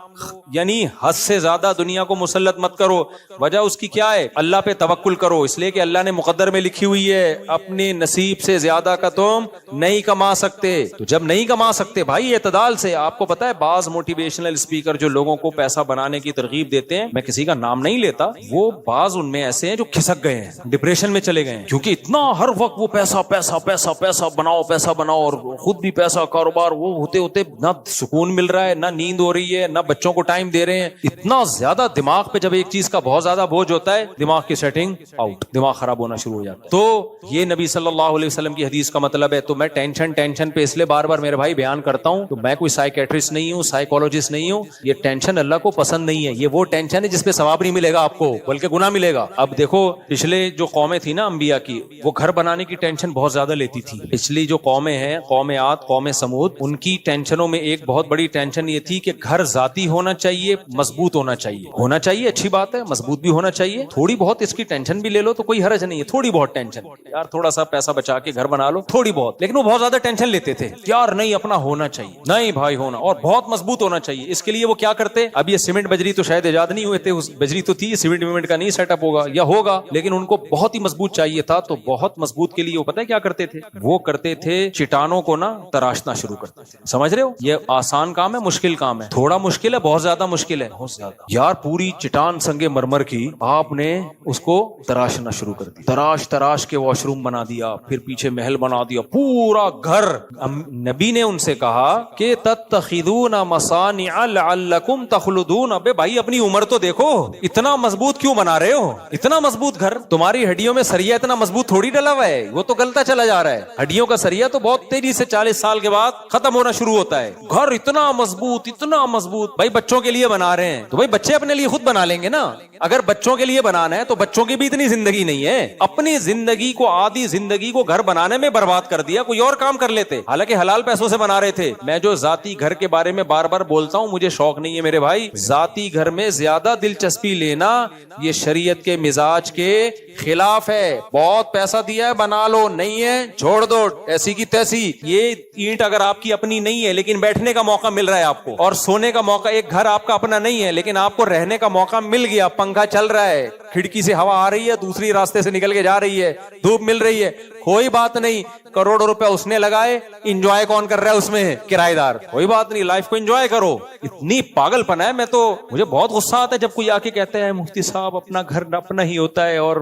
یعنی حد سے زیادہ دنیا کو مسلط مت کرو. وجہ اس کی کیا ہے؟ اللہ پہ توکل کرو, اس لیے کہ اللہ نے مقدر میں لکھی ہوئی ہے اپنے نصیب سے زیادہ کا تم نہیں کما سکتے. تو جب نہیں کما سکتے بھائی اعتدال سے. آپ کو پتا ہے بعض موٹیویشنل اسپیکر جو لوگوں کو پیسہ بنانے کی ترغیب دیتے ہیں, میں کسی کا نام نہیں لیتا, وہ بعض ان میں ایسے ہیں جو کھسک گئے ہیں, ڈپریشن میں چلے گئے ہیں, کیونکہ اتنا ہر وقت وہ پیسہ پیسہ پیسہ پیسہ بناؤ پیسہ بناؤ, اور خود بھی پیسہ کاروبار, وہ ہوتے ہوتے نہ سکون مل رہا ہے, نہ نیند ہو رہی ہے, نہ بچوں کو ٹائم دے رہے ہیں. اتنا زیادہ دماغ پہ جب ایک چیز کا بہت زیادہ بوجھ ہوتا ہے دماغ کی سیٹنگ آؤٹ, دماغ خراب ہونا شروع ہو جاتا ہے. تو یہ نبی صلی اللہ علیہ وسلم کی حدیث کا مطلب ہے. تو میں ٹینشن پہ اس لیے بار بار میرے بھائی بیان کرتا ہوں, تو میں کوئی سائیکیٹرسٹ نہیں ہوں, سائیکولوجسٹ نہیں ہوں. یہ ٹینشن اللہ کو پسند نہیں ہے. یہ وہ ٹینشن ہے جس پہ ثواب نہیں ملے گا آپ کو, بلکہ گناہ ملے گا. اب دیکھو پچھلے جو قومیں تھی نا انبیاء کی, وہ گھر بنانے کی ٹینشن بہت زیادہ لیتی تھی. پچھلی جو قومیں ہیں, قوم عاد, قوم سمود, ان کی ٹینشنوں میں ایک بہت بڑی ٹینشن یہ تھی کہ گھر ذاتی ہونا چاہیے, مضبوط ہونا چاہیے, اچھی بات ہے, مضبوط بھی ہونا چاہیے. تھوڑی بہت اس کی ٹینشن بھی لے لو تو کوئی حرج نہیں ہے. تھوڑی بہت ٹینشن, یار تھوڑا سا پیسہ بچا کے گھر بنا لو, تھوڑی بہت. لیکن وہ بہت زیادہ ٹینشن لیتے تھے, یار نہیں اپنا ہونا چاہیے, نہیں بھائی ہونا, اور بہت مضبوط ہونا چاہیے. اس کے لیے وہ کیا کرتے, اب یہ سیمنٹ بجری تو شاید ایجاد نہیں ہوئے تھے, بجری تو تھی, سیمنٹ ویمنٹ کا نہیں سیٹ اپ ہوگا یا ہوگا, لیکن ان کو بہت ہی مضبوط چاہیے تھا. تو بہت مضبوط کے لیے وہ پتہ ہے کیا کرتے تھے, وہ کرتے تھے چٹانوں کو نا تراشنا شروع کرتے تھے. سمجھ رہے ہو, یہ آسان کام ہے مشکل کام ہے, تھوڑا مشکل ہے بہت زیادہ مشکل ہے, بہت زیادہ. یار پوری چٹان سنگ مرمر کی آپ نے اس کو تراشنا شروع کر دیا, تراش کے واش روم بنا دیا, پھر پیچھے محل بنا دیا, پورا گھر. نبی نے ان سے کہا کہ تتخذون مصانع لعلکم تخلدون. ابے بھائی اپنی عمر تو دیکھو, اتنا مضبوط کیوں بنا رہے ہو, اتنا مضبوط گھر. تمہاری ہڈیوں میں سریا اتنا مضبوط تھوڑی ڈلا ہوا ہے, وہ تو گلتا چلا جا رہا ہے. ہڈیوں کا سریا تو بہت تیزی سے 40 سال کے بعد ختم ہونا شروع ہوتا ہے. گھر اتنا مضبوط, اتنا مضبوط. بھائی بچوں کے لیے بنا رہے ہیں تو بھائی بچے اپنے لیے خود بنا لیں گے نا. اگر بچوں کے لیے بنانا ہے تو بچوں کی بھی اتنی زندگی نہیں ہے, اپنی زندگی کو, آدھی زندگی کو گھر بنانے میں برباد کر دیا, کوئی اور کام کر لیتے, حالانکہ حلال پیسوں سے بنا رہے تھے. میں جو ذاتی گھر کے بارے میں بار بار بولتا ہوں, مجھے شوق نہیں ہے میرے بھائی, ذاتی گھر میں زیادہ دلچسپی لینا یہ شریعت کے مزاج کے خلاف ہے. بہت پیسہ دیا ہے بنا لو, نہیں ہے چھوڑ دو ایسی کی تیسی. یہ اینٹ اگر آپ کی اپنی نہیں ہے لیکن بیٹھنے کا موقع مل رہا ہے آپ کو, اور سونے کا موقع, ایک گھر آپ کا اپنا نہیں ہے لیکن آپ کو رہنے کا موقع مل گیا, پنکھا چل رہا ہے, کھڑکی سے ہوا آ رہی ہے, دوسری راستے سے نکل کے جا رہی ہے, دھوپ مل رہی ہے, کوئی بات نہیں. کروڑوں روپے اس نے لگائے, انجوائے کون کر رہا ہے اس میں؟ کرایہ دار. کوئی بات نہیں, لائف کو انجوائے کرو. اتنی پاگل پنا ہے. میں تو, مجھے بہت غصہ آتا ہے جب کوئی آ کے کہتے ہیں مفتی صاحب اپنا گھر اپنا ہی ہوتا ہے اور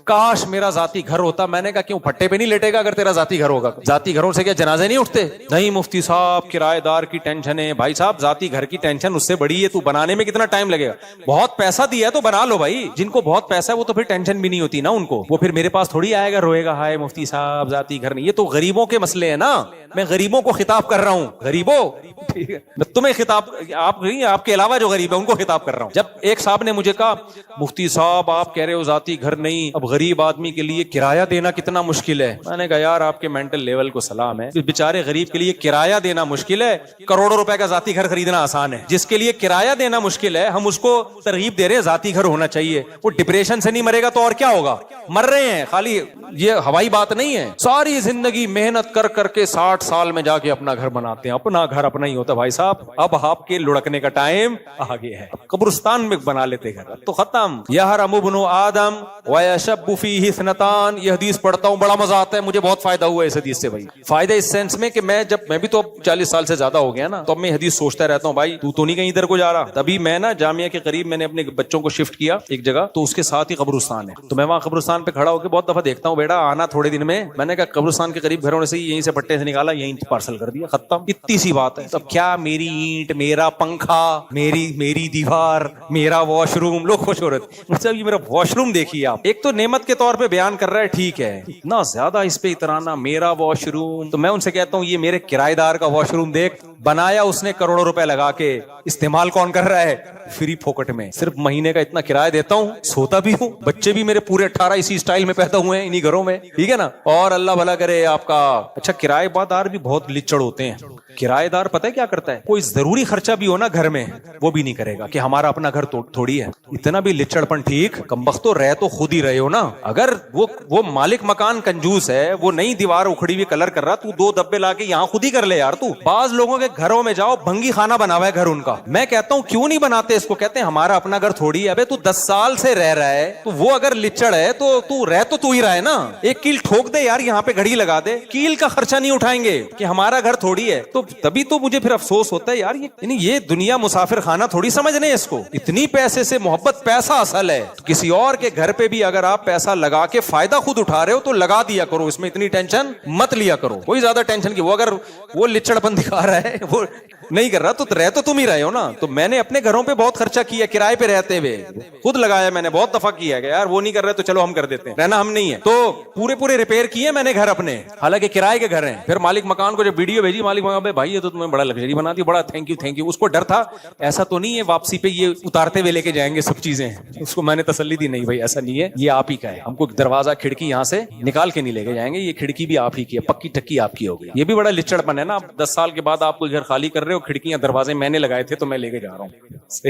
کاش میرا ذاتی گھر ہوتا. میں نے کہا کیوں, پھٹے پہ نہیں لیٹے گا اگر تیرا ذاتی گھر ہوگا؟ ذاتی گھروں سے کیا جنازے نہیں اٹھتے؟ نہیں مفتی صاحب کرایہ دار کی ٹینشن ہے. بھائی صاحب ذاتی گھر کی ٹینشن اس سے بڑی ہے, تو بنانے میں کتنا ٹائم لگے گا؟ بہت پیسہ دیا ہے تو بنا لو بھائی. جن کو بہت پیسہ ہے وہ تو پھر ٹینشن بھی نہیں ہوتی نا ان کو, وہ پھر میرے پاس تھوڑی آئے گا روئے گا ہائے مفتی صاحب ذاتی گھر نہیں. یہ تو غریبوں کے مسئلے ہیں نا, میں غریبوں کو خطاب کر رہا ہوں. غریبوں, میں تمہیں خطاب, آپ نہیں, آپ کے علاوہ جو غریب ہے ان کو خطاب کر رہا ہوں. جب ایک صاحب نے مجھے کہا مفتی صاحب آپ کہہ رہے ہو ذاتی گھر نہیں, اب غریب آدمی کے لیے کرایہ دینا کتنا مشکل ہے. میں نے کہا یار آپ کے مینٹل لیول کو سلام ہے, بیچارے غریب کے لیے کرایہ دینا مشکل ہے, کروڑوں روپے کا ذاتی گھر خریدنا آسان ہے. جس کے لیے کرایہ دینا مشکل ہے ہم اس کو ترغیب دے رہے ہیں ذاتی گھر ہونا چاہیے. وہ ڈپریشن سے نہیں مرے گا تو اور کیا ہوگا؟ مر رہے ہیں خالی, یہ ہوائی بات نہیں ہے. ساری زندگی محنت کر کر کے 60 سال میں جا کے اپنا گھر بناتے ہیں. اپنا گھر اپنا ہی ہوتا بھائی صاحب. اب آپ کے لڑکنے کا ٹائم آ گیا ہے, قبرستان میں بنا لیتے گھر, تو ختم. یحرم ابن آدم ویشب فیہ اثنتان, یہ حدیث پڑھتا ہوں بڑا مزہ آتا ہے, مجھے بہت فائدہ ہوا اس حدیث سے بھائی. فائدہ اس سینس میں کہ میں بھی تو 40 سال سے زیادہ ہو گیا نا, تو اب میں حدیث سوچتا رہتا ہوں بھائی تو نہیں کہیں ادھر کو جا رہا. تبھی میں نا جامعہ کے قریب میں نے اپنے بچوں کو شفٹ کیا ایک جگہ, تو اس کے ساتھ ہی قبرستان ہے. تو میں وہاں قبرستان پہ کھڑا ہو کے بہت دفعہ دیکھتا ہوں, بیٹا آنا تھوڑے دن میں. میں نے کہا قبرستان کے قریب گھر ہونے سے یہیں سے پٹے سے نکالا, یہیں پارسل کر دیا, ختم. اتنی سی بات ہے. تب کیا میری اینٹ, میرا پنکھا, میری دیوار, میرا واش روم, لوگ خوش ہو رہے تھے مجھ سے. یہ میرا واش روم دیکھیے آپ, ایک تو نعمت کے طور پہ بیان کر رہا ہے, ٹھیک ہے, اتنا زیادہ اس پہ اترانا, میرا واش روم. تو میں ان سے کہتا ہوں یہ میرے کرایہ دار کا واش روم دیکھ, بنایا اس نے کروڑوں روپے لگا کے, استعمال کون کر رہا ہے؟ فری پھوکٹ میں. صرف مہینے کا اتنا کرایہ دیتا ہوں, سوتا بھی ہوں, بچے بھی میرے پورے 18 اسی اسٹائل میں پیدا ہوئے ہیں انہی گھروں میں, ٹھیک ہے نا. اور اللہ بھلا کرے آپ کا. اچھا کرایہ دار بھی بہت لچڑ ہوتے ہیں. کرایہ دار پتہ ہے کیا کرتا ہے؟ کوئی ضروری خرچہ بھی ہو نا گھر میں, وہ بھی نہیں کرے گا کہ ہمارا اپنا گھر تھوڑی ہے. اتنا بھی لچڑ پن ٹھیک, کمبختو رہ تو خود ہی رہے ہو نا. اگر وہ مالک مکان کنجوس ہے, وہ نئی دیوار اکھڑی ہوئی کلر کر رہا, تو 2 ڈبے لا کے یہاں خود ہی کر لے یار. تو بعض لوگوں کے گھروں میں جاؤ, بھنگی خانہ بنا ہوا ہے گھر ان کا. میں کہتا ہوں کیوں نہیں بناتے اس کو؟ کہتے ہیں ہمارا اپنا گھر تھوڑی ہے. ابے تو 10 سال سے رہ رہا ہے, تو وہ اگر لچڑ ہے تو تو ہی رہا ہے نا. ایک کیل ٹھوک دے یار, یہاں پہ گھڑی لگا دے, کیل کا خرچہ نہیں اٹھائیں گے کہ ہمارا گھر تھوڑی ہے. تو تبھی تو مجھے پھر افسوس ہوتا ہے یار, یہ دنیا مسافر خانہ تھوڑی سمجھنے اس کو. اتنی پیسے سے محبت, پیسہ اصل ہے. کسی اور کے گھر پہ بھی اگر آپ پیسہ لگا کے فائدہ خود اٹھا رہے ہو تو لگا دیا کرو, اس میں اتنی ٹینشن مت لیا کرو. کوئی زیادہ ٹینشن کی, وہ اگر وہ لچڑپن دکھا رہا ہے, وہ نہیں کر رہا, تو رہ تو تم ہی رہے ہو نا. تو میں نے اپنے گھروں پہ بہت خرچہ کیا, کرائے پہ رہتے ہوئے خود لگایا, میں نے بہت دفعہ کیا کہ یار وہ نہیں کر رہے تو چلو ہم کر دیتے ہیں, رہنا ہم نہیں ہے. تو پورے ریپیئر کیے میں نے گھر اپنے, حالانکہ کرائے کے گھر ہیں. پھر مالک مکان کو جب ویڈیو بھیجی, مالک مکان بھائی یہ تو تمہیں بڑا لگژری بنا دی, بڑا تھینک یو. اس کو ڈر تھا ایسا تو نہیں ہے واپسی پہ یہ اتارتے ہوئے لے کے جائیں گے سب چیزیں. اس کو میں نے تسلی دی, نہیں بھائی ایسا نہیں ہے, یہ آپ ہی کا ہے, ہم کو دروازہ کھڑکی یہاں سے نکال کے نہیں لے کے جائیں گے, یہ کھڑکی بھی آپ ہی کی ہے, پکی ٹکی آپ کی ہو گئی. یہ بھی بڑا لچڑپن ہے نا. 10 سال کے بعد آپ کو گھر خالی کر رہے ہو, کھڑکیاں دروازے میں نے لگائے تھے تو میں لے کے جا رہا ہوں.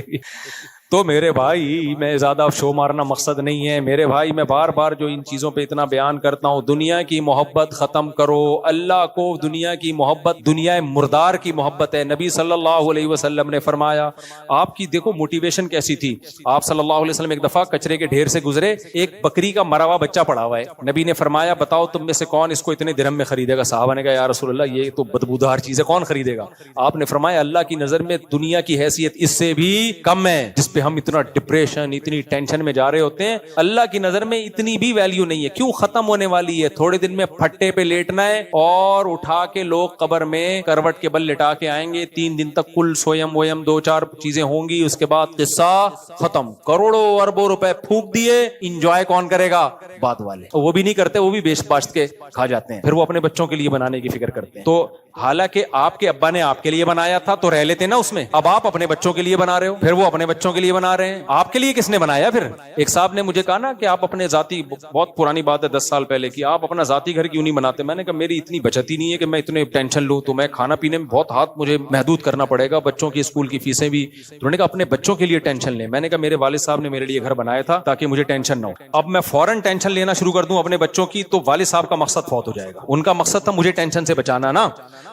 تو میرے بھائی میں زیادہ شو مارنا مقصد نہیں ہے میرے بھائی, میں بار بار جو ان چیزوں پہ اتنا بیان کرتا ہوں, دنیا کی محبت ختم کرو. اللہ کو دنیا کی محبت دنیا مردار کی محبت ہے. نبی صلی اللہ علیہ وسلم نے فرمایا, آپ کی دیکھو موٹیویشن کیسی تھی. آپ صلی اللہ علیہ وسلم ایک دفعہ کچرے کے ڈھیر سے گزرے, ایک بکری کا مرا ہوا بچہ پڑا ہوا ہے. نبی نے فرمایا بتاؤ تم میں سے کون اس کو اتنے درہم میں خریدے گا؟ صحابہ نے کہا یا رسول اللہ یہ تو بدبودار چیز ہے, کون خریدے گا؟ آپ نے فرمایا اللہ کی نظر میں دنیا کی حیثیت اس سے بھی کم ہے, جس پہ ہم اتنا ڈپریشن اتنی ٹینشن میں جا رہے ہوتے ہیں. اللہ کی نظر میں اتنی بھی ویلیو نہیں ہے. کیوں؟ ختم ہونے والی ہے, تھوڑے دن میں پھٹے پہ لیٹنا ہے, اور اٹھا کے لوگ قبر میں کروٹ کے بل لٹا کے آئیں گے. 3 دن تک کل سویم ویم 2-4 چیزیں ہوں گی, اس کے بعد قصہ ختم. کروڑوں اربوں روپے پھونک دیے, انجوائے کون کرے گا؟ بعد والے. وہ بھی نہیں کرتے, وہ بھی بیش باشت کے کھا جاتے ہیں, پھر وہ اپنے بچوں کے لیے بنانے کی فکر کرتے ہیں. تو حالانکہ آپ کے ابا نے آپ کے لیے بنایا تھا تو رہ لیتے نا اس میں. اب آپ اپنے بچوں کے لیے بنا رہے ہو, پھر وہ اپنے بچوں کے لیے بنا رہے ہیں, آپ کے لیے کس نے بنایا پھر؟ ایک صاحب نے مجھے کہا نا کہ آپ اپنے ذاتی, بہت پرانی بات ہے 10 سال پہلے کی, آپ اپنا ذاتی گھر کیوں نہیں بناتے؟ میں نے کہا میری اتنی بچت ہی نہیں ہے کہ میں اتنے ٹینشن لوں, تو میں کھانا پینے میں بہت ہاتھ مجھے محدود کرنا پڑے گا, بچوں کی اسکول کی فیسیں بھی. انہوں نے کہا اپنے بچوں کے لیے ٹینشن لیں. میں نے کہا میرے والد صاحب نے میرے لیے گھر بنایا تھا تاکہ مجھے ٹینشن نہ ہو. اب میں فوراً ٹینشن لینا شروع کر دوں اپنے بچوں کی تو والد صاحب کا مقصد فوت ہو جائے گا. ان کا مقصد تھا مجھے ٹینشن سے بچانا نا,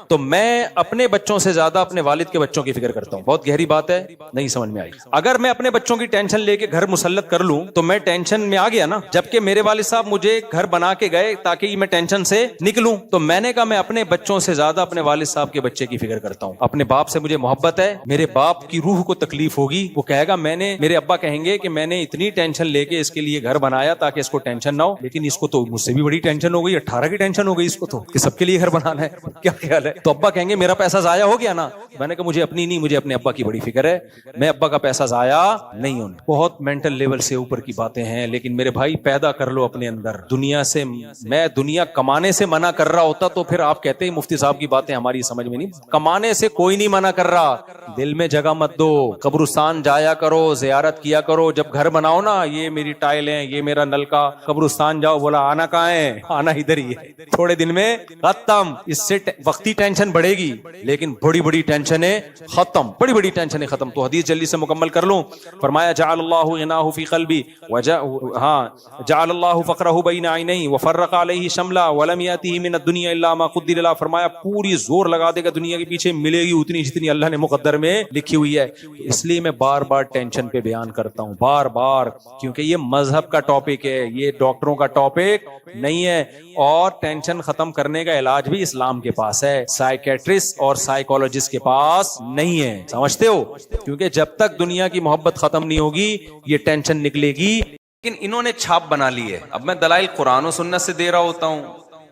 تو میں اپنے بچوں سے زیادہ اپنے والد کے بچوں کی فکر کرتا ہوں. بہت گہری بات ہے, نہیں سمجھ میں آئی. اگر میں اپنے بچوں کی ٹینشن لے کے گھر مسلط کر لوں تو میں ٹینشن میں آ گیا نا, جبکہ میرے والد صاحب مجھے گھر بنا کے گئے تاکہ میں ٹینشن سے نکلوں. تو میں نے کہا میں اپنے بچوں سے زیادہ اپنے والد صاحب کے بچے کی فکر کرتا ہوں. اپنے باپ سے مجھے محبت ہے, میرے باپ کی روح کو تکلیف ہوگی, وہ کہے گا میں نے, میرے ابا کہیں گے کہ میں نے اتنی ٹینشن لے کے اس کے لیے گھر بنایا تاکہ اس کو ٹینشن نہ ہو, لیکن اس کو تو مجھ سے بھی بڑی ٹینشن ہو گئی, 18 کی ٹینشن ہو گئی اس کو تو کہ سب کے لیے گھر بنانا ہے. کیا خیال ہے؟ تو ابا کہیں گے میرا پیسہ ضائع ہو گیا نا. میں نے کہا مجھے اپنی نہیں, مجھے اپنے ابا کی بڑی فکر ہے, میں ابا کا پیسہ ضائع نہیں ہونا. بہت مینٹل لیول سے اوپر کی باتیں ہیں, لیکن میرے بھائی پیدا کر لو اپنے اندر دنیا سے. میں دنیا کمانے سے منع کر رہا ہوتا تو پھر آپ کہتے ہیں مفتی صاحب کی باتیں ہماری سمجھ میں نہیں. کمانے سے کوئی نہیں منع کر رہا, دل میں جگہ مت دو, قبرستان جایا کرو, زیارت کیا کرو. جب گھر بناؤ نا, یہ میری ٹائل ہے, یہ میرا نل کا, قبرستان جاؤ, بولا آنا کہاں ہے, آنا ادھر ہی ہے, تھوڑے دن میں ختم. اس سے وقتی ٹینشن بڑھے گی لیکن بڑی بڑی ٹینشنیں ختم, بڑی بڑی ٹینشنیں ختم. تو حدیث جلدی سے مکمل کر لوں. فرمایا جعل اللہ غناہ فی قلبی جعل اللہ فقرہ بین عینیہ وفرق علیہ شملا ولم یاتہ من الدنیا الا ما قدر له. فرمایا پوری زور لگا دے گا دنیا کے پیچھے, ملے گی اتنی جتنی اللہ نے مقدر میں لکھی ہوئی ہے. اس لیے میں بار بار ٹینشن پہ بیان کرتا ہوں, بار بار, کیونکہ یہ مذہب کا ٹاپک ہے, یہ ڈاکٹروں کا ٹاپک نہیں ہے. اور ٹینشن ختم کرنے کا علاج بھی اسلام کے پاس ہے, سائیکیٹرسٹ اور سائیکولوجسٹ کے پاس نہیں ہے. سمجھتے ہو؟ کیونکہ جب تک دنیا کی محبت ختم نہیں ہوگی یہ ٹینشن نکلے گی. لیکن انہوں نے چھاپ بنا لی ہے. اب میں دلائل قرآن و سنت سے دے رہا ہوتا ہوں,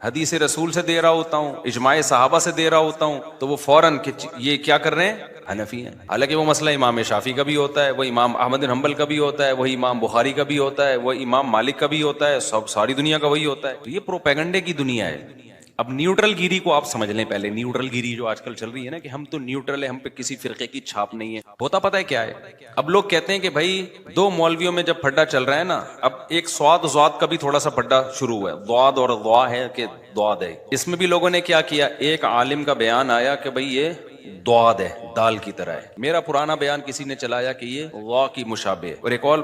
حدیث رسول سے دے رہا ہوتا ہوں, اجماع صحابہ سے دے رہا ہوتا ہوں, تو وہ فوراً یہ کیا کر رہے ہیں, حنفی ہیں. حالانکہ وہ مسئلہ امام شافعی کا بھی ہوتا ہے, وہ امام احمد بن حنبل کا بھی ہوتا ہے, وہی امام بخاری کا بھی ہوتا ہے, وہ امام مالک کا بھی ہوتا ہے, ساری دنیا کا وہی ہوتا ہے. تو یہ پروپیگنڈے کی دنیا ہے. اب نیوٹرل گیری کو آپ سمجھ لیں پہلے. نیوٹرل گیری جو آج کل چل رہی ہے نا کہ ہم تو نیوٹرل ہے, ہم پہ کسی فرقے کی چھاپ نہیں ہے. ہوتا پتہ ہے کیا ہے؟ اب لوگ کہتے ہیں کہ بھائی دو مولویوں میں جب پھڈا چل رہا ہے نا, اب ایک سواد ضاد کا بھی تھوڑا سا پھڈا شروع ہوا ہے, ضاد اور ضا ہے کہ ضاد ہے. اس میں بھی لوگوں نے کیا کیا, ایک عالم کا بیان آیا کہ بھئی یہ ضاد ہے, دال کی طرح ہے. میرا پرانا بیان کسی نے چلایا کہ یہ ضا کی مشابہ ہے. اور ایک اور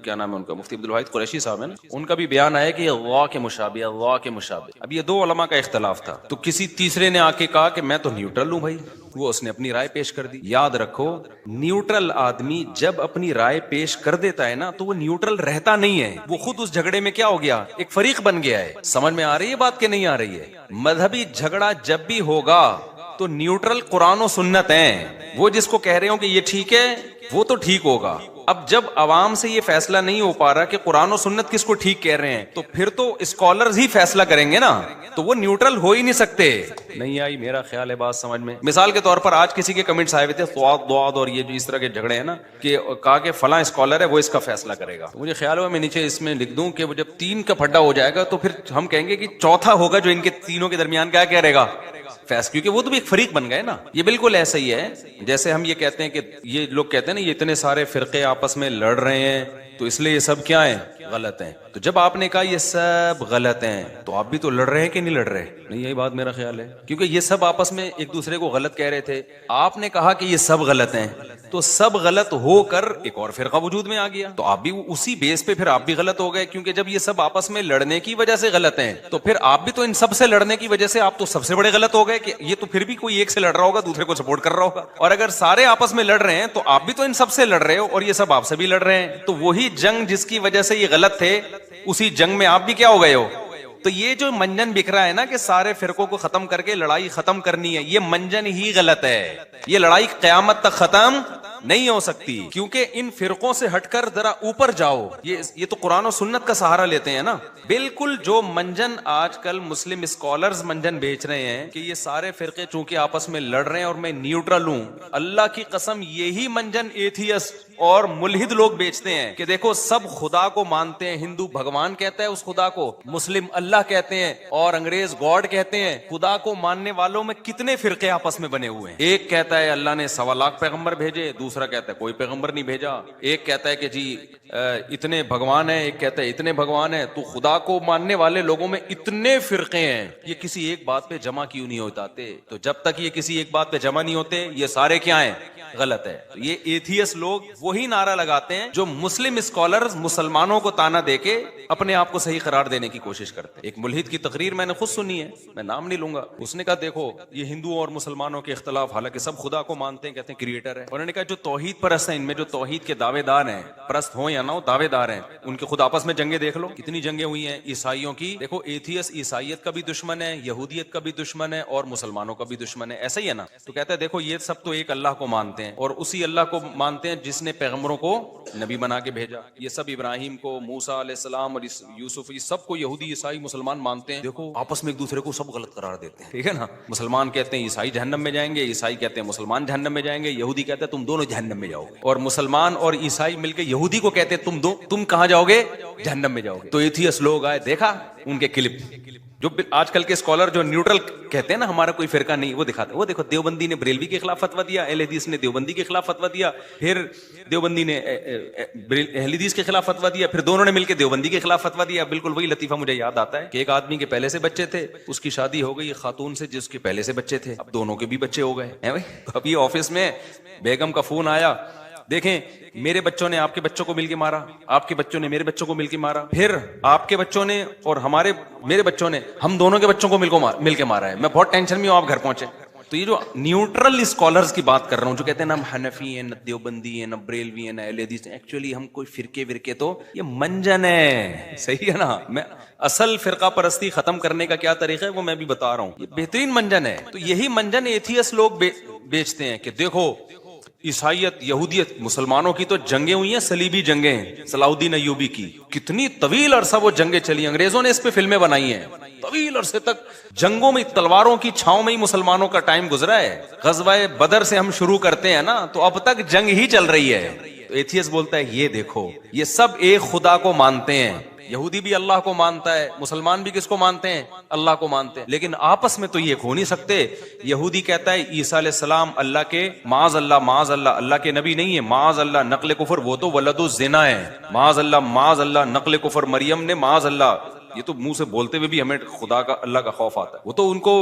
کیا نام ہے ان کا, مفتی عبدالواحد قریشی صاحب ہے نا, ان کا بھی بیان آیا کہ یہ ضا کے مشابہ ہے, ضا کے مشابہ. اب یہ دو علماء کا اختلاف تھا, تو کسی تیسرے نے آ کے کہا کہ میں تو نیوٹرل ہوں بھائی, وہ اس نے اپنی رائے پیش کر دی. یاد رکھو نیوٹرل آدمی جب اپنی رائے پیش کر دیتا ہے نا تو وہ نیوٹرل رہتا نہیں ہے, وہ خود اس جھگڑے میں کیا ہو گیا, ایک فریق بن گیا ہے. سمجھ میں آ رہی ہے بات کہ نہیں آ رہی ہے؟ مذہبی جھگڑا جب بھی ہوگا تو نیوٹرل قرآن و سنت ہیں. وہ جس کو کہہ رہے ہوں کہ یہ ٹھیک ہے وہ تو ٹھیک ہوگا. اب جب عوام سے یہ فیصلہ نہیں ہو پا رہا کہ قرآن و سنت کس کو ٹھیک کہہ رہے ہیں, تو پھر تو اسکالرز ہی فیصلہ کریں گے نا, تو وہ نیوٹرل ہو ہی نہیں سکتے. نہیں آئی میرا خیال ہے بات سمجھ میں؟ مثال کے طور پر آج کسی کے کمنٹس آئے ہوئے تھے ضاد ضاد اور یہ جو اس طرح کے جھگڑے ہیں نا, کہ کہا کہ فلاں اسکالر ہے وہ اس کا فیصلہ کرے گا. مجھے خیال ہوا میں نیچے اس میں لکھ دوں کہ وہ جب 3 کا پھڈا ہو جائے گا تو پھر ہم کہیں گے کہ چوتھا ہوگا جو ان کے تینوں کے درمیان کیا کہہ رہے گا, کیونکہ وہ تو بھی ایک فریق بن گئے نا. یہ بالکل ایسا ہی ہے جیسے ہم یہ کہتے ہیں کہ یہ لوگ کہتے ہیں نا یہ اتنے سارے فرقے آپس میں لڑ رہے ہیں تو اس لیے یہ سب کیا ہیں, غلط ہیں. تو جب آپ نے کہا یہ سب غلط ہیں تو آپ بھی تو لڑ رہے ہیں کہ نہیں لڑ رہے؟ نہیں, یہی بات میرا خیال ہے, کیونکہ یہ سب آپس میں ایک دوسرے کو غلط کہہ رہے تھے. آپ نے کہا کہ یہ سب غلط ہیں تو سب غلط ہو کر ایک اور فرقہ وجود میں آ گیا, تو آپ بھی اسی بیس پہ پھر آپ بھی غلط ہو گئے. کیونکہ جب یہ سب آپس میں لڑنے کی وجہ سے غلط ہیں تو پھر آپ بھی تو ان سب سے لڑنے کی وجہ سے آپ تو سب سے بڑے غلط ہو گئے, کہ یہ تو پھر بھی کوئی ایک سے لڑ رہا ہوگا, دوسرے کو سپورٹ کر رہا ہوگا. اور اگر سارے آپس میں لڑ رہے ہیں تو آپ بھی تو ان سب سے لڑ رہے ہو اور یہ سب آپ سے بھی لڑ رہے ہیں. تو وہی جنگ جس کی وجہ سے یہ غلط تھے, اسی جنگ میں آپ بھی کیا ہو گئے ہو. تو یہ جو منجن بکھرا ہے نا کہ سارے فرقوں کو ختم کر کے لڑائی ختم کرنی ہے, یہ منجن ہی غلط ہے. یہ لڑائی قیامت تک ختم نہیں ہو سکتی, کیونکہ ان فرقوں سے ہٹ کر ذرا اوپر جاؤ. یہ تو قرآن و سنت کا سہارا لیتے ہیں نا. بالکل جو منجن آج کل مسلم اسکالرز منجن بیچ رہے ہیں کہ یہ سارے فرقے چونکہ آپس میں لڑ رہے ہیں اور میں نیوٹرل ہوں, اللہ کی قسم یہی منجن ایتھیسٹ اور ملحد لوگ بیچتے ہیں کہ دیکھو سب خدا کو مانتے ہیں، ہندو بھگوان کہتا ہے اس خدا کو، مسلم اللہ کہتے ہیں اور انگریز گاڈ کہتے ہیں۔ خدا کو ماننے والوں میں کتنے فرقے آپس میں بنے ہوئے ہیں، ایک کہتا ہے اللہ نے 1.25 لاکھ پیغمبر بھیجے، دوسرا کہتا ہے کوئی پیغمبر نہیں بھیجا، ایک کہتا ہے کہ جی اتنے بھگوان ہیں، ایک کہتا ہے اتنے بھگوان ہیں۔ تو خدا کو ماننے والے لوگوں میں اتنے فرقے ہیں، یہ کسی ایک بات پہ جمع کیوں نہیں ہوتے؟ تو جب تک یہ کسی ایک بات پہ جمع نہیں ہوتے یہ سارے کیا ہیں؟ غلط ہے۔ تو یہ ایتھیس لوگ وہی نعرہ لگاتے ہیں جو مسلم اسکالرز مسلمانوں کو تانا دے کے اپنے آپ کو صحیح قرار دینے کی کوشش کرتے ہیں۔ ایک ملحد کی تقریر میں نے خود سنی ہے، میں نام نہیں لوں گا، اس نے کہا دیکھو یہ ہندوؤں اور مسلمانوں کے اختلاف، حالانکہ سب خدا کو مانتے ہیں، کہتے ہیں کریٹر ہے، انہوں نے کہا جو توحید پرست ہیں، ان میں جو توحید کے دعوے دار ہیں، پرست ہوں یا نہ ہو دعوے دار ہیں، ان کے خود آپس میں جنگیں دیکھ لو، کتنی جنگیں ہوئی ہیں عیسائیوں کی۔ دیکھو ایتھیس عیسائیت کا بھی دشمن ہے، یہودیت کا بھی دشمن ہے اور مسلمانوں کا بھی دشمن ہے، ایسا ہی ہے نا؟ تو کہتا ہے دیکھو یہ سب تو ایک اللہ کو مانتے ہیں اور اسی اللہ کو مانتے ہیں جس نے پیغمبروں کو نبی بنا کے بھیجا، یہ سب ابراہیم کو، موسیٰ علیہ السلام اور یوسف، یہ سب کو یہودی عیسائی مسلمان مانتے ہیں۔ دیکھو آپس میں ایک دوسرے کو سب غلط قرار دیتے ہیں، ٹھیک ہے نا؟ مسلمان کہتے ہیں عیسائی جہنم میں جائیں گے، عیسائی کہتے ہیں مسلمان جہنم میں جائیں گے، یہودی کہتے ہیں تم دونوں جہنم میں جاؤ گے، اور مسلمان اور عیسائی مل کے یہودی کو کہتے ہیں تم کہاں جاؤ گے؟ جہنم میں جاؤ گے۔ تو ایتھیس لوگ آئے، دیکھا ان کے کلپ، جو آج کل کے اسکالر جو نیوٹرل کہتے ہیں نا ہمارا کوئی فرقہ نہیں، وہ دکھاتے ہیں، وہ دیکھو دیوبندی نے بریلوی کے خلاف فتویٰ دیا، اہل حدیث نے دیوبندی کے خلاف فتویٰ دیا، پھر دیوبندی نے اہل حدیث کے خلاف فتویٰ دیا، پھر دونوں نے مل کے دیوبندی کے خلاف فتویٰ دیا۔ بالکل وہی لطیفہ مجھے یاد آتا ہے کہ ایک آدمی کے پہلے سے بچے تھے، اس کی شادی ہو گئی خاتون سے جس کے پہلے سے بچے تھے، اب دونوں کے بھی بچے ہو گئے ہیں بھائی۔ ابھی آفس میں بیگم کا فون آیا، دیکھیں میرے بچوں نے آپ کے بچوں کو مل کے مارا، آپ کے بچوں نے میرے بچوں کو مل کے مارا، پھر آپ کے بچوں نے اور میرے بچوں نے ہم دونوں کے بچوں کو مل کے مارا ہے، میں بہت ٹینشن میں ہوں آپ گھر پہنچے۔ تو یہ جو نیوٹرل اسکالرز کی بات کر رہا ہوں جو کہتے ہیں نا ہم حنفی ہیں، نہ دیوبندی ہیں، نہ بریلوی ہیں، نہ اہل حدیث ہیں، ایکچولی ہم کوئی فرقے تو یہ منجن ہے، صحیح ہے نا؟ میں اصل فرقہ پرستی ختم کرنے کا کیا طریقہ ہے وہ میں بھی بتا رہا ہوں، یہ بہترین منجن ہے۔ تو یہی منجن ایتھیس لوگ بیچتے ہیں کہ دیکھو عیسائیت، یہودیت، مسلمانوں کی تو جنگیں ہوئی ہیں، صلیبی جنگیں ہیں، صلاح الدین ایوبی کی کتنی طویل عرصہ وہ جنگیں چلی، انگریزوں نے اس پہ فلمیں بنائی ہیں، طویل عرصے تک جنگوں میں تلواروں کی چھاؤں میں ہی مسلمانوں کا ٹائم گزرا ہے۔ غزوہ بدر سے ہم شروع کرتے ہیں نا تو اب تک جنگ ہی چل رہی ہے۔ تو ایتھیس بولتا ہے یہ دیکھو یہ سب ایک خدا کو مانتے ہیں، یہودی بھی اللہ کو مانتا ہے، مسلمان بھی کس کو مانتے ہیں؟ اللہ کو مانتے ہیں، لیکن آپس میں تو یہ ہو نہیں سکتے۔ یہودی کہتا ہے عیسیٰ علیہ السلام اللہ کے معاذ اللہ اللہ کے نبی نہیں ہے، معاذ اللہ نقل کفر، وہ تو ولد الزنا ہے، معاذ اللہ نقل کفر، مریم نے معاذ اللہ، یہ تو منہ سے بولتے ہوئے بھی ہمیں خدا کا اللہ کا خوف آتا ہے، وہ تو ان کو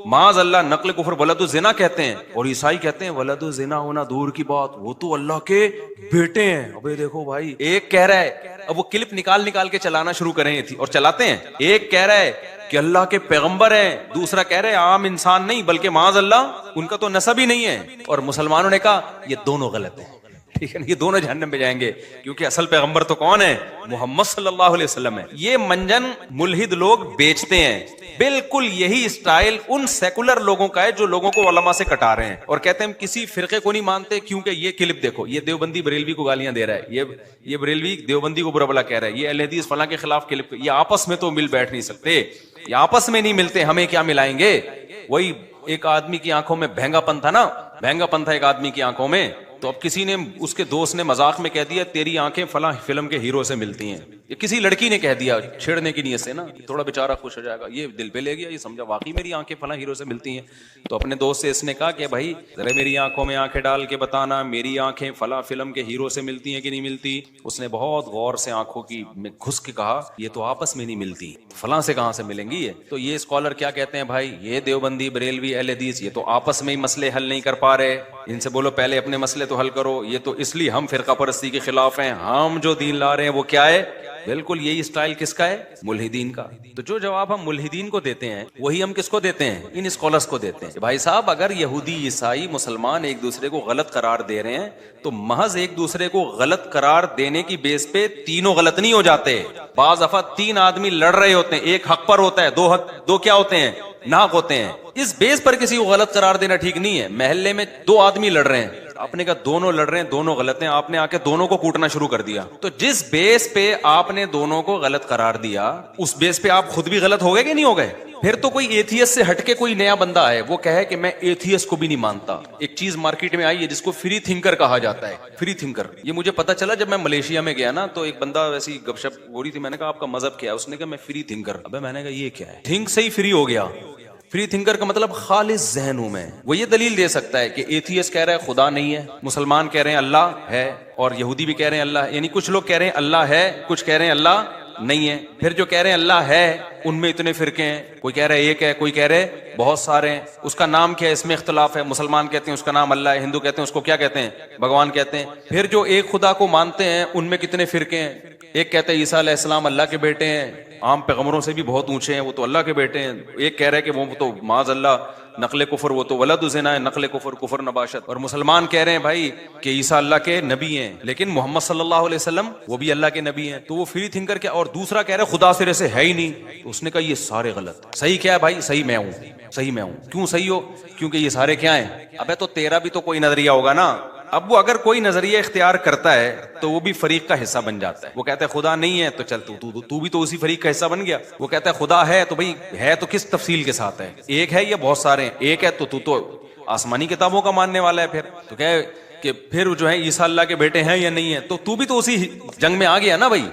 معاذ اللہ نقل کفر ولد الزنا کہتے ہیں، اور عیسائی کہتے ہیں ولد الزنا ہونا دور کی بات، وہ تو اللہ کے بیٹے ہیں۔ ابے دیکھو بھائی، ایک کہہ رہا ہے، اب وہ کلپ نکال کے چلانا شروع کریں تھی اور چلاتے ہیں، ایک کہہ رہا ہے کہ اللہ کے پیغمبر ہیں، دوسرا کہہ رہے ہیں عام انسان نہیں بلکہ معاذ اللہ ان کا تو نسب ہی نہیں ہے، اور مسلمانوں نے کہا یہ دونوں غلط ہیں، ٹھیک ہے نا؟ یہ دونوں جہنم میں جائیں گے کیونکہ اصل پیغمبر تو کون ہے؟ محمد صلی اللہ علیہ وسلم ہے۔ یہ منجن ملحد لوگ بیچتے ہیں، بالکل یہی اسٹائل ان سیکولر لوگوں کا ہے جو لوگوں کو علماء سے کٹا رہے ہیں اور کہتے ہیں ہم کسی فرقے کو نہیں مانتے کیونکہ یہ کلپ دیکھو، یہ دیوبندی بریلوی کو گالیاں دے رہا ہے، یہ بریلوی دیوبندی کو برا بلا کہہ رہا ہے، یہ اہل حدیث فلاں کے خلاف کلپ، یہ آپس میں تو مل بیٹھ نہیں سکتے، یہ آپس میں نہیں ملتے، ہمیں کیا ملائیں گے؟ وہی ایک آدمی کی آنکھوں میں بھینگا پن تھا نا، بھینگا پن تھا ایک آدمی کی آنکھوں میں، تو اب کسی نے اس کے دوست نے مذاق میں کہہ دیا تیری آنکھیں فلاں فلم کے ہیرو سے ملتی ہیں، یہ کسی لڑکی نے کہہ دیا چھیڑنے کی نیت سے نا، تھوڑا بیچارہ خوش ہو جائے گا، یہ دل پہ لے گیا، یہ سمجھا واقعی میری آنکھیں فلاں ہیرو سے ملتی ہیں، تو اپنے دوست سے اس نے کہا کہ بھائی ذرا میری آنکھوں میں آنکھیں ڈال کے بتانا میری آنکھیں فلاں فلم کے ہیرو سے ملتی ہیں کہ نہیں ملتی؟ اس نے بہت غور سے آنکھوں کی میں گھس کے کہا یہ تو آپس میں نہیں ملتی، فلاں سے کہاں سے ملیں گی یہ؟ تو یہ اسکالر کیا کہتے ہیں بھائی، یہ دیوبندی بریلوی اہل حدیث یہ تو آپس میں ہی مسئلے حل نہیں کر پا رہے، ان سے بولو پہلے اپنے مسئلے تو حل کرو، یہ تو اس لیے ہم فرقہ پرستی کے خلاف ہیں، ہم جو دین لا رہے ہیں وہ کیا ہے؟ بالکل یہی اسٹائل کس کا ہے؟ ملحدین کا۔ تو جو جواب ہم ملحدین کو دیتے ہیں وہی ہم کس کو دیتے ہیں؟ ان اسکالرز کو دیتے ہیں کہ بھائی صاحب اگر یہودی عیسائی مسلمان ایک دوسرے کو غلط قرار دے رہے ہیں تو محض ایک دوسرے کو غلط قرار دینے کی بیس پہ تینوں غلط نہیں ہو جاتے، بعض دفعہ تین آدمی لڑ رہے ہوتے ہیں، ایک حق پر ہوتا ہے، دو کیا ہوتے ہیں؟ ناحق ہوتے ہیں، اس بیس پر کسی کو غلط قرار دینا ٹھیک نہیں ہے۔ محلے میں دو آدمی لڑ رہے ہیں، آپ نے کہا دونوں لڑ رہے ہیں دونوں غلط ہیں، آپ نے آ کے دونوں کو کوٹنا شروع کر دیا، تو جس بیس پہ آپ نے دونوں کو غلط قرار دیا اس بیس پہ آپ خود بھی غلط ہو گئے کہ نہیں ہو گئے؟ پھر تو کوئی ایتھیسٹ سے ہٹ کے کوئی نیا بندہ ہے وہ کہے کہ میں ایتھیسٹ کو بھی نہیں مانتا. ایک چیز مارکیٹ میں آئی ہے جس کو فری تھنکر کہا جاتا ہے. فری تھنکر یہ مجھے پتا چلا جب میں ملیشیا میں گیا نا, تو ایک بندہ ویسی گپ شپ ہو رہی تھی. میں نے کہا آپ کا مذہب کیا ہے؟ اس نے کہا میں فری تھنکر. ابے میں نے کہا یہ کیا ہے؟ تھنک سے ہی فری ہو گیا. فری تھنکر کا مطلب خالص ذہن ہوں میں. وہ یہ دلیل دے سکتا ہے کہ ایتھیسٹ کہہ رہا ہے خدا نہیں ہے, مسلمان کہہ رہے ہیں اللہ ہے, اور یہودی بھی کہہ رہے ہیں اللہ ہے. یعنی کچھ لوگ کہہ رہے ہیں اللہ ہے, کچھ کہہ رہے ہیں اللہ نہیں ہے. پھر جو کہہ رہے ہیں اللہ ہے ان میں اتنے فرقے ہیں, کوئی کہہ رہے ایک ہے, کوئی کہہ رہے بہت سارے ہیں. اس کا نام کیا ہے اس میں اختلاف ہے. مسلمان کہتے ہیں اس کا نام اللہ ہے, ہندو کہتے ہیں اس کو کیا کہتے ہیں بھگوان کہتے ہیں. پھر جو ایک خدا کو مانتے ہیں ان میں کتنے فرقے ہیں. ایک کہتے ہیں عیسیٰ علیہ السلام اللہ کے بیٹے ہیں, عام پیغمبروں سے بھی بہت اونچے ہیں, وہ تو اللہ کے بیٹے ہیں. ایک کہہ رہے کہ وہ تو معاذ اللہ نقل کفر, وہ تو ولد زنا ہے, نقل کفر, کفر نباشت. اور مسلمان کہہ رہے ہیں بھائی کہ عیسیٰ اللہ کے نبی ہیں, لیکن محمد صلی اللہ علیہ وسلم وہ بھی اللہ کے نبی ہیں. تو وہ فری تھنکر کیا, اور دوسرا کہہ رہے خدا سرے سے ہے ہی نہیں. تو اس نے کہا یہ سارے غلط. صحیح کیا ہے بھائی؟ صحیح میں ہوں, صحیح میں ہوں. کیوں صحیح ہو؟ کیونکہ یہ سارے کیا ہیں. ابے تو تیرا بھی تو کوئی نظریہ ہوگا نا. اب وہ اگر کوئی نظریہ اختیار کرتا ہے تو وہ بھی فریق کا حصہ بن جاتا ہے. وہ کہتا ہے خدا نہیں ہے تو چل تو بھی تو اسی فریق کا حصہ بن گیا. وہ کہتا ہے خدا ہے تو بھئی ہے تو کس تفصیل کے ساتھ ہے, ایک ہے یا بہت سارے ہیں. ایک ہے تو آسمانی کتابوں کا ماننے والا ہے. پھر تو کہے کہ پھر جو ہے عیسیٰ اللہ کے بیٹے ہیں یا نہیں ہے, تو بھی تو اسی جنگ میں آ گیا نا بھائی.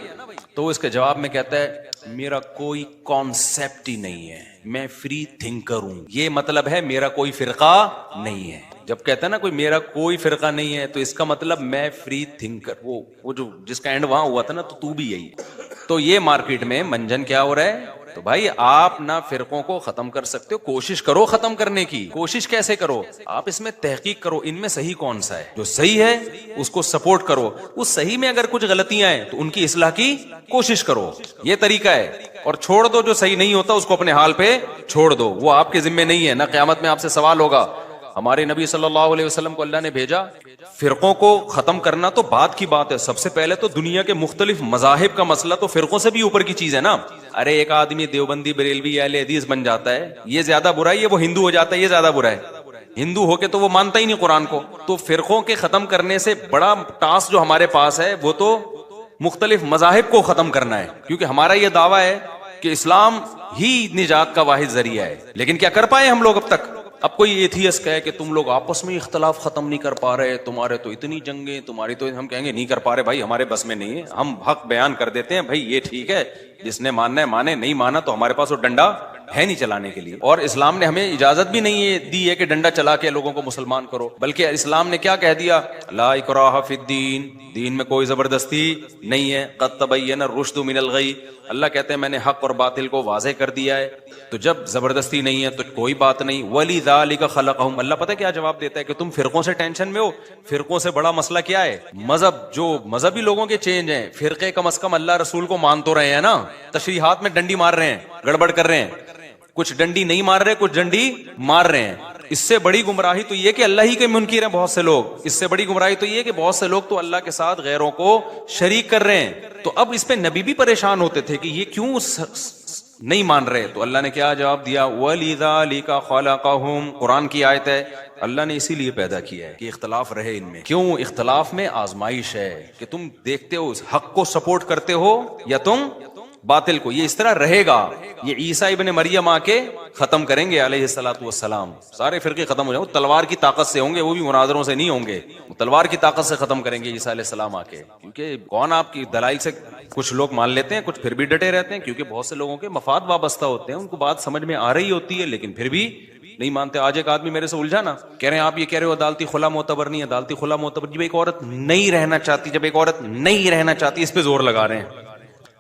تو اس کے جواب میں کہتا ہے میرا کوئی کانسیپٹ ہی نہیں ہے, میں فری تھنکر ہوں. یہ مطلب ہے میرا کوئی فرقہ نہیں ہے. جب کہتا ہے نا کوئی میرا کوئی فرقہ نہیں ہے تو اس کا مطلب میں فری تھنکر. وہ جو جس کا اینڈ وہاں ہوا تھا نا, تو بھی یہی. تو یہ مارکیٹ میں منجن کیا ہو رہا ہے. تو بھائی آپ نہ فرقوں کو ختم کر سکتے ہو, کوشش کرو ختم کرنے کی. کوشش کیسے کرو؟ آپ اس میں تحقیق کرو ان میں صحیح کون سا ہے. جو صحیح ہے اس کو سپورٹ کرو. اس صحیح میں اگر کچھ غلطیاں ہیں تو ان کی اصلاح کی کوشش کرو. یہ طریقہ ہے. اور چھوڑ دو جو صحیح نہیں ہوتا اس کو اپنے حال پہ چھوڑ دو, وہ آپ کے ذمہ نہیں ہے. نہ قیامت میں آپ سے سوال ہوگا. ہمارے نبی صلی اللہ علیہ وسلم کو اللہ نے بھیجا, فرقوں کو ختم کرنا تو بعد کی بات ہے. سب سے پہلے تو دنیا کے مختلف مذاہب کا مسئلہ تو فرقوں سے بھی اوپر کی چیز ہے نا. ارے ایک آدمی دیوبندی بریلوی اہل حدیث بن جاتا ہے, یہ زیادہ برا ہے. یہ وہ ہندو ہو جاتا ہے, یہ زیادہ برا ہے. ہندو ہو کے تو وہ مانتا ہی نہیں قرآن کو. تو فرقوں کے ختم کرنے سے بڑا ٹاسک جو ہمارے پاس ہے وہ تو مختلف مذاہب کو ختم کرنا ہے. کیونکہ ہمارا یہ دعویٰ ہے کہ اسلام ہی نجات کا واحد ذریعہ ہے. لیکن کیا کر پائے ہم لوگ اب تک؟ اب کوئی ایتھیسٹ کہے کہ تم لوگ آپس میں اختلاف ختم نہیں کر پا رہے, تمہارے تو اتنی جنگیں, تمہاری تو, ہم کہیں گے نہیں کر پا رہے بھائی, ہمارے بس میں نہیں ہے. ہم حق بیان کر دیتے ہیں بھائی یہ ٹھیک ہے, جس نے ماننا ہے مانے, نہیں مانا تو ہمارے پاس وہ ڈنڈا ہے نہیں چلانے کے لیے. اور اسلام نے ہمیں اجازت بھی نہیں دی ہے کہ ڈنڈا چلا کے لوگوں کو مسلمان کرو, بلکہ اسلام نے کیا کہہ دیا, لا اکراہ فی الدین, دین میں کوئی زبردستی نہیں ہے. قد تبین الرشد من الغی, اللہ کہتے ہیں میں نے حق اور باطل کو واضح کر دیا ہے. تو جب زبردستی نہیں ہے تو کوئی بات نہیں. وَلِذَلِكَ خَلَقَهُمْ, اللہ پتہ کیا جواب دیتا ہے کہ تم فرقوں سے ٹینشن میں ہو. فرقوں سے بڑا مسئلہ کیا ہے؟ مذہب. جو مذہبی لوگوں کے چینج ہیں, فرقے کم از کم اللہ رسول کو مان تو رہے ہیں نا. تشریحات میں ڈنڈی مار رہے ہیں, گڑبڑ کر رہے ہیں. کچھ ڈنڈی نہیں مار رہے, کچھ ڈنڈی مار رہے ہیں. اس سے بڑی گمراہی تو یہ کہ اللہ ہی کے منکر ہیں بہت سے لوگ. اس سے بڑی گمراہی تو یہ کہ بہت سے لوگ تو اللہ کے ساتھ غیروں کو شریک کر رہے ہیں. تو اب اس پہ نبی بھی پریشان ہوتے تھے کہ یہ کیوں نہیں مان رہے. تو اللہ نے کیا جواب دیا, وَلِذَلِكَ خَلَقَهُمْ, قرآن کی آیت ہے. اللہ نے اسی لیے پیدا کیا ہے کہ اختلاف رہے ان میں. کیوں؟ اختلاف میں آزمائش ہے کہ تم دیکھتے ہو حق کو سپورٹ کرتے ہو یا تم باطل کو. یہ اس طرح رہے گا. یہ عیسیٰ ابن مریم آ کے ختم کریں گے علیہ الصلوۃ والسلام. سارے فرقے ختم ہو جائیں. وہ تلوار کی طاقت سے ہوں گے, وہ بھی مناظروں سے نہیں ہوں گے. وہ تلوار کی طاقت سے ختم کریں گے عیسیٰ علیہ السلام آ کے. کیونکہ کون آپ کی دلائل سے کچھ لوگ مان لیتے ہیں, کچھ پھر بھی ڈٹے رہتے ہیں. کیونکہ بہت سے لوگوں کے مفاد وابستہ ہوتے ہیں, ان کو بات سمجھ میں آ رہی ہوتی ہے لیکن پھر بھی نہیں مانتے. آج ایک آدمی میرے سے الجھا نا, کہہ رہے ہیں آپ یہ کہہ رہے ہو عدالتی خلا معتبر نہیں ہے. عدالتی خلا معتبر جب ایک عورت نہیں رہنا چاہتی, جب ایک عورت نہیں رہنا چاہتی, اس پہ زور لگا رہے ہیں.